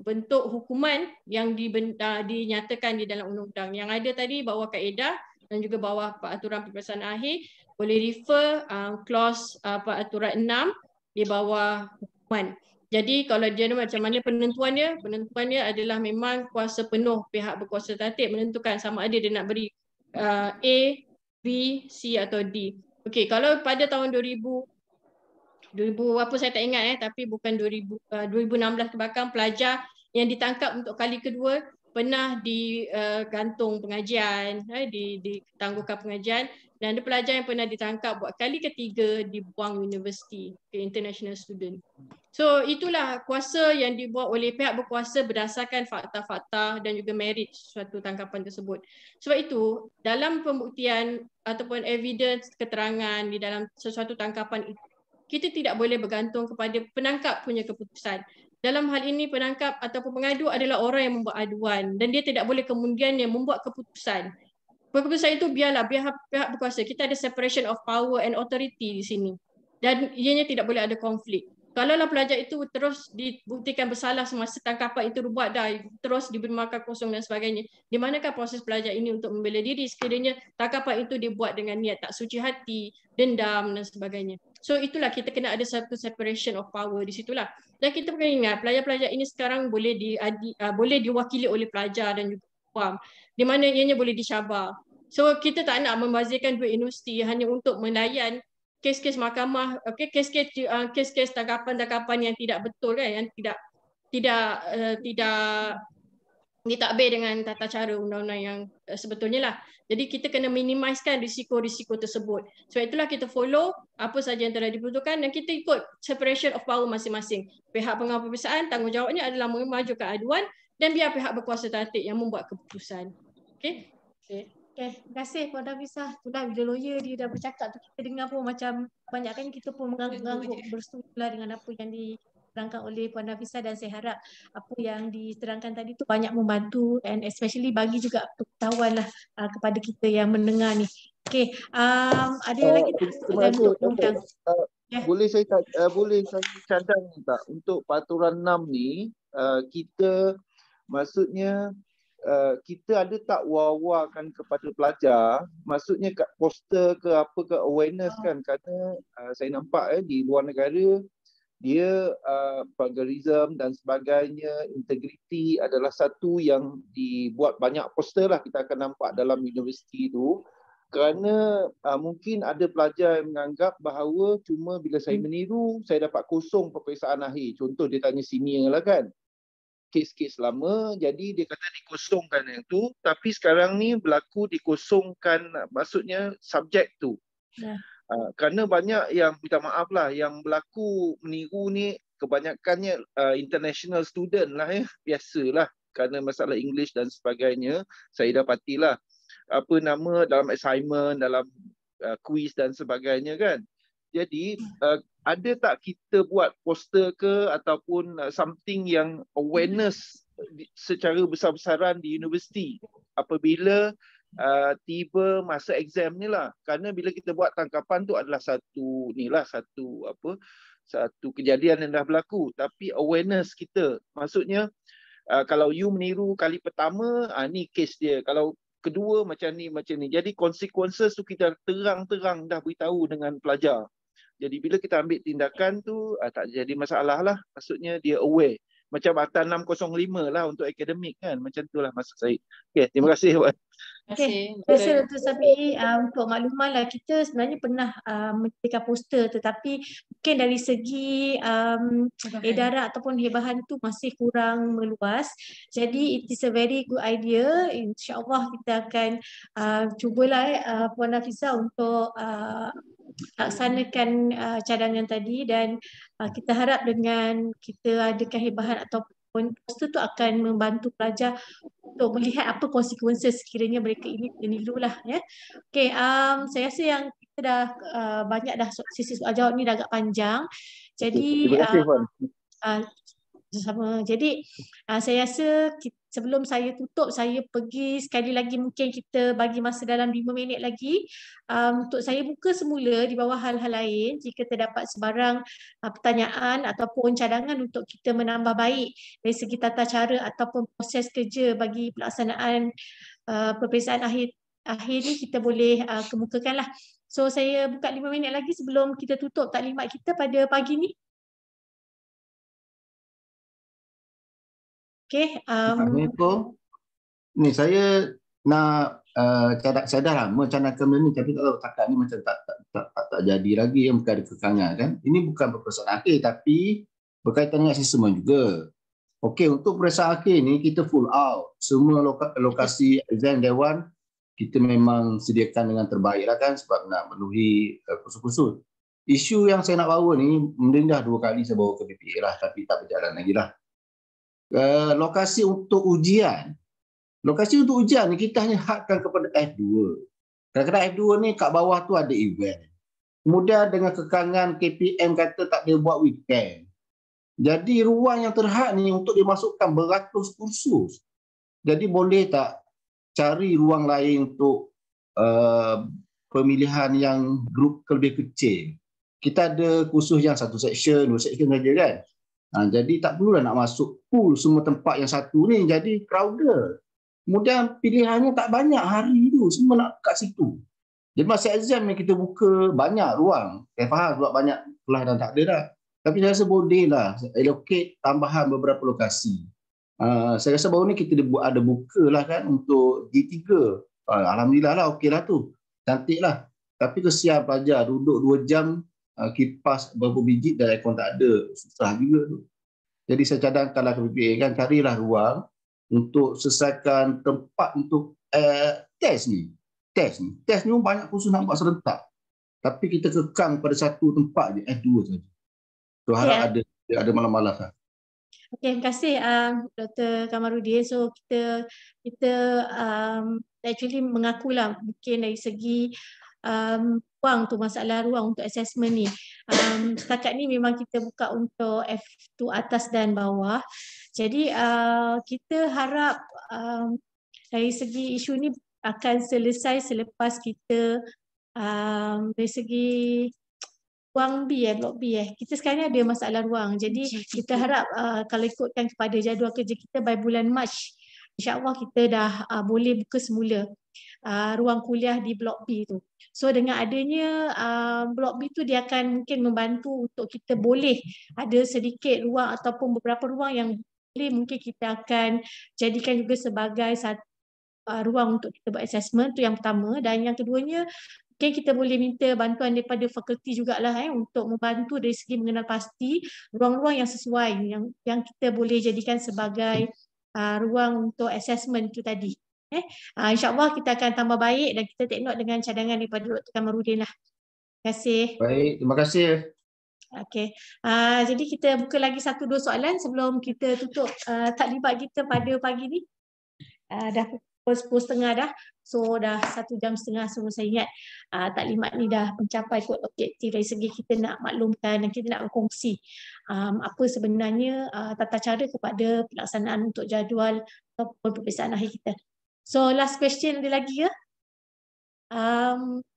bentuk hukuman yang dinyatakan di dalam undang-undang. Yang ada tadi bawah kaedah dan juga bawah peraturan peperiksaan akhir boleh refer clause peraturan 6 di bawah hukuman. Jadi kalau dia macam mana penentuannya? Penentuannya adalah memang kuasa penuh pihak berkuasa tatip menentukan sama ada dia nak beri A, B, C atau D. Okey, kalau pada tahun 2000 apa saya tak ingat tapi bukan 2016 ke belakang, pelajar yang ditangkap untuk kali kedua pernah digantung pengajian, ditangguhkan pengajian, dan ada pelajar yang pernah ditangkap buat kali ketiga dibuang universiti ke international student. So itulah kuasa yang dibuat oleh pihak berkuasa berdasarkan fakta-fakta dan juga merit suatu tangkapan tersebut. Sebab itu dalam pembuktian ataupun evidence keterangan di dalam sesuatu tangkapan itu, kita tidak boleh bergantung kepada penangkap punya keputusan. Dalam hal ini penangkap ataupun pengadu adalah orang yang membuat aduan dan dia tidak boleh kemudian yang membuat keputusan. Keputusan itu biarlah pihak berkuasa. Kita ada separation of power and authority di sini. Dan ianya tidak boleh ada konflik. Kalaulah pelajar itu terus dibuktikan bersalah semasa tangkapan itu dibuat terus diberi makan kosong dan sebagainya. Di manakah proses pelajar ini untuk membela diri sekiranya tangkapan itu dibuat dengan niat tak suci hati, dendam dan sebagainya. So itulah kita kena ada satu separation of power di situlah. Dan kita perlu ingat pelajar-pelajar ini sekarang boleh diwakili oleh pelajar dan juga awam, di mana ianya boleh dicabar. So kita tak nak membazirkan duit universiti hanya untuk melayan kes-kes mahkamah, kes-kes tangkapan-tangkapan yang tidak betul kan, yang tidak ditadbir dengan tata cara undang-undang yang sebetulnya lah. Jadi kita kena minimizekan risiko-risiko tersebut. Sebab itulah kita follow apa saja yang telah diperuntukkan dan kita ikut separation of power masing-masing. Pihak pengawal peperiksaan tanggungjawabnya adalah mengajukan aduan dan biar pihak berkuasa tatip yang membuat keputusan. Okey. Okay, terima kasih Puan Nafisah. Itulah bila lawyer dia dah bercakap tu kita dengar pun macam banyak kan kita pun mengangguk-angguk bersetujulah dengan apa yang diterangkan oleh Puan Nafisah dan saya harap apa yang diterangkan tadi tu banyak membantu and especially bagi juga pengetahuan lah kepada kita yang mendengar ni. Okay, ada lagi terima kasih. Boleh saya cadang tak untuk peraturan 6 ni kita maksudnya kita ada tak war-warkan kepada pelajar, maksudnya kat poster ke apa ke awareness kan, kerana saya nampak di luar negara dia plagiarism dan sebagainya, integriti adalah satu yang dibuat banyak poster lah kita akan nampak dalam universiti tu, kerana mungkin ada pelajar yang menganggap bahawa cuma bila saya meniru saya dapat kosong peperiksaan akhir. Contoh dia tanya senior lah kan, kes-kes lama, jadi dia kata dikosongkan yang tu, tapi sekarang ni berlaku dikosongkan maksudnya subjek tu. Kerana banyak yang minta maaf lah, yang berlaku meniru ni kebanyakannya international student lah biasalah, kerana masalah English dan sebagainya, saya dapatilah apa nama dalam assignment, dalam quiz dan sebagainya kan. Jadi ada tak kita buat poster ke ataupun something yang awareness secara besar-besaran di universiti apabila tiba masa exam ni lah. Kerana bila kita buat tangkapan tu adalah satu kejadian yang dah berlaku, tapi awareness kita, maksudnya kalau you meniru kali pertama, ni case dia, kalau kedua macam ni. Jadi consequences tu kita terang-terang dah beritahu dengan pelajar. Jadi bila kita ambil tindakan tu tak jadi masalah lah. Maksudnya dia aware. Macam Akta 605 lah untuk akademik kan. Macam tu lah maksud saya. Okay, terima kasih. Terima kasih Dr. Sabi. Untuk makluman lah, kita sebenarnya pernah menyediakan poster, tetapi mungkin dari segi edaran ataupun hebahan tu masih kurang meluas. Jadi it is a very good idea. InsyaAllah kita akan cubalah Puan Nafisah untuk laksanakan cadangan tadi, dan kita harap dengan kita adakan hebahan ataupun poster tu akan membantu pelajar untuk melihat apa consequences sekiranya mereka ini meniru lah ya. Okay, saya rasa yang kita dah banyak dah sesi soal jawab ni dah agak panjang. Jadi sama. Jadi saya rasa sebelum saya tutup, saya pergi sekali lagi, mungkin kita bagi masa dalam 5 minit lagi untuk saya buka semula di bawah hal-hal lain jika terdapat sebarang pertanyaan ataupun cadangan untuk kita menambah baik dari segi tata cara ataupun proses kerja bagi pelaksanaan peperiksaan akhir ni, kita boleh kemukakanlah. So saya buka 5 minit lagi sebelum kita tutup taklimat kita pada pagi ni. Okay. Assalamualaikum. Ni saya nak saya dah lama canangkan benda ni, tapi tak tahu takat ni macam tak jadi lagi, yang bukan ada kekangan kan. Ini bukan peperiksaan akhir tapi berkaitan dengan sistem juga. Okey, untuk peperiksaan akhir ni kita full out. Semua lokasi exam dewan kita memang sediakan dengan terbaik lah kan, sebab nak memenuhi kursus-kursus. Isu yang saya nak bawa ni, mungkin dah 2 kali saya bawa ke PPA lah, tapi tak berjalan lagi lah. Lokasi untuk ujian ni kita hanya hadkan kepada F2. Kadang-kadang F2 ni kat bawah tu ada event. Kemudian dengan kekangan KPM kata tak boleh buat weekend. Jadi ruang yang terhad ni untuk dimasukkan beratus kursus. Jadi boleh tak cari ruang lain untuk pemilihan yang grup lebih kecil. Kita ada kursus yang 1 section, 2 section saja kan. Jadi tak perlulah nak masuk full semua tempat yang satu ni, jadi crowded. Kemudian pilihannya tak banyak hari tu, semua nak kat situ. Jadi masa exam ni kita buka banyak ruang. Saya faham sebab banyak kelas dan tak ada dah. Tapi saya rasa boleh lah allocate tambahan beberapa lokasi. Saya rasa baru ni kita ada buka lah kan untuk G3. Alhamdulillah lah, okey lah tu. Cantik lah. Tapi kesian pelajar duduk 2 jam kipas berapa biji dan aircon tak ada, susah juga tu. Jadi saya cadangkanlah ke PPA kan, carilah ruang untuk selesaikan tempat untuk test ni. Test ni banyak kursus nak buat serentak. Tapi kita kekang pada satu tempat je, F2 saja. So harap ada malam-malam lah. Okay, terima kasih Dr. Kamarudin. So kita actually mengakulah mungkin dari segi ruang tu, masalah ruang untuk assessment ni. Setakat ni memang kita buka untuk F2 atas dan bawah. Jadi kita harap dari segi isu ni akan selesai selepas kita dari segi ruang B blok B kita sekarang ada masalah ruang. Jadi kita harap kalau ikutkan kepada jadual kerja kita by bulan Mac, insya-Allah kita dah boleh buka semula ruang kuliah di blok B tu. So dengan adanya blok B tu, dia akan mungkin membantu untuk kita boleh ada sedikit ruang ataupun beberapa ruang yang boleh mungkin kita akan jadikan juga sebagai satu ruang untuk kita buat assessment. Tu yang pertama. Dan yang keduanya, mungkin kita boleh minta bantuan daripada fakulti jugalah untuk membantu dari segi mengenal pasti ruang-ruang yang sesuai yang kita boleh jadikan sebagai ruang untuk assessment tu tadi. InsyaAllah kita akan tambah baik dan kita take note dengan cadangan daripada Dr. Kamarudin lah. Terima kasih. Baik, terima kasih. Okey. Jadi kita buka lagi 1-2 soalan sebelum kita tutup taklimat kita pada pagi ni. Dah pukul 10.30 dah. So dah 1 jam setengah. So saya ingat taklimat ni dah mencapai objektif dari segi kita nak maklumkan dan kita nak berkongsi apa sebenarnya tata cara kepada pelaksanaan untuk jadual ataupun peperiksaan akhir kita. So last question ada lagi ke?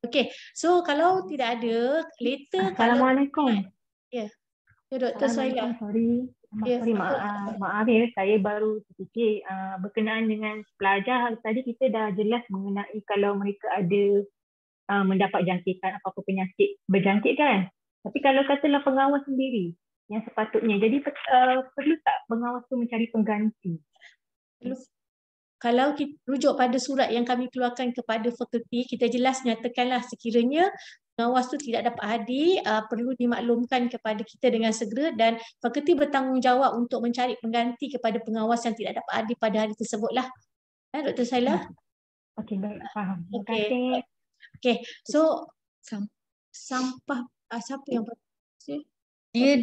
Okay. So kalau tidak ada, later Assalamualaikum. Ya. Dr. Suhaila. Sorry, maaf ya, saya baru terfikir berkenaan dengan pelajar. Tadi kita dah jelas mengenai kalau mereka ada mendapat jangkitan apa-apa penyakit berjangkit kan. Tapi kalau katalah pengawas sendiri yang sepatutnya, jadi perlu tak pengawas tu mencari pengganti? Kalau kita rujuk pada surat yang kami keluarkan kepada fakulti, kita jelas nyatakanlah sekiranya pengawas tu tidak dapat hadir, perlu dimaklumkan kepada kita dengan segera dan fakulti bertanggungjawab untuk mencari pengganti kepada pengawas yang tidak dapat hadir pada hari tersebutlah. Dr. Saila? Okey, baik, faham. Terima kasih. Okey, so sampah siapa yang dia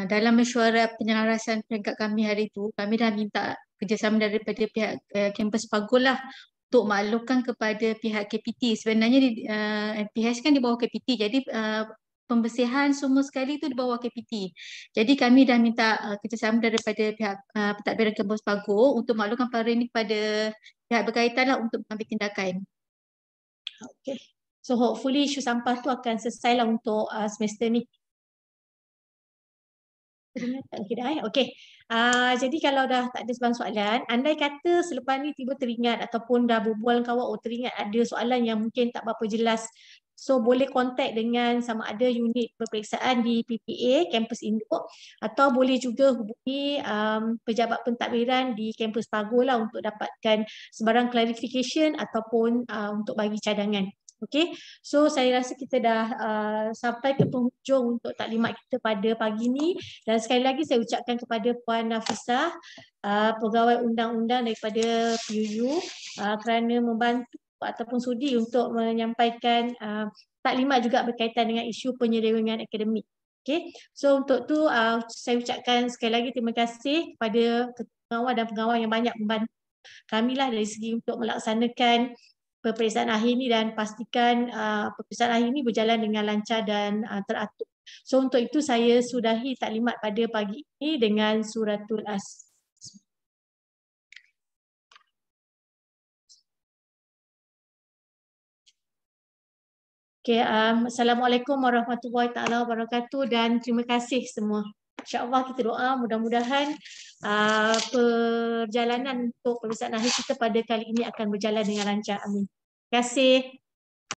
dalam mesyuarat penyelarasan peringkat kami hari itu, kami dah minta kerjasama daripada pihak kampus Pagul lah untuk maklumkan kepada pihak KPT. Sebenarnya MPH kan di bawah KPT, jadi pembersihan semua sekali itu di bawah KPT. Jadi kami dah minta kerjasama daripada pihak pentadbiran kampus Pagoh untuk maklumkan perkara ini kepada pihak berkaitan lah untuk mengambil tindakan. Okay. So hopefully isu sampah tu akan selesai lah untuk semester ni. Okay dah Okay. Jadi kalau dah tak ada sebarang soalan, andai kata selepas ni tiba teringat ataupun dah berbual kawan, teringat ada soalan yang mungkin tak berapa jelas, so boleh kontak dengan sama ada unit peperiksaan di PPA, kampus Induk, atau boleh juga hubungi pejabat pentadbiran di kampus Pagoh lah untuk dapatkan sebarang clarification ataupun untuk bagi cadangan. Okay, so saya rasa kita dah sampai ke penghujung untuk taklimat kita pada pagi ni, dan sekali lagi saya ucapkan kepada Puan Nafisah, pegawai undang-undang daripada PUU, kerana membantu ataupun sudi untuk menyampaikan taklimat juga berkaitan dengan isu penyelewengan akademik. Okay, so untuk tu saya ucapkan sekali lagi terima kasih kepada pengawal dan pengawal yang banyak membantu kami lah dari segi untuk melaksanakan peperiksaan akhir ini dan pastikan peperiksaan akhir ini berjalan dengan lancar dan teratur. So untuk itu saya sudahi taklimat pada pagi ini dengan suratul as. Okay, Assalamualaikum warahmatullahi taala wabarakatuh dan terima kasih semua. InsyaAllah kita doa mudah-mudahan perjalanan untuk peperiksaan akhir kita pada kali ini akan berjalan dengan lancar. Amin. Terima kasih.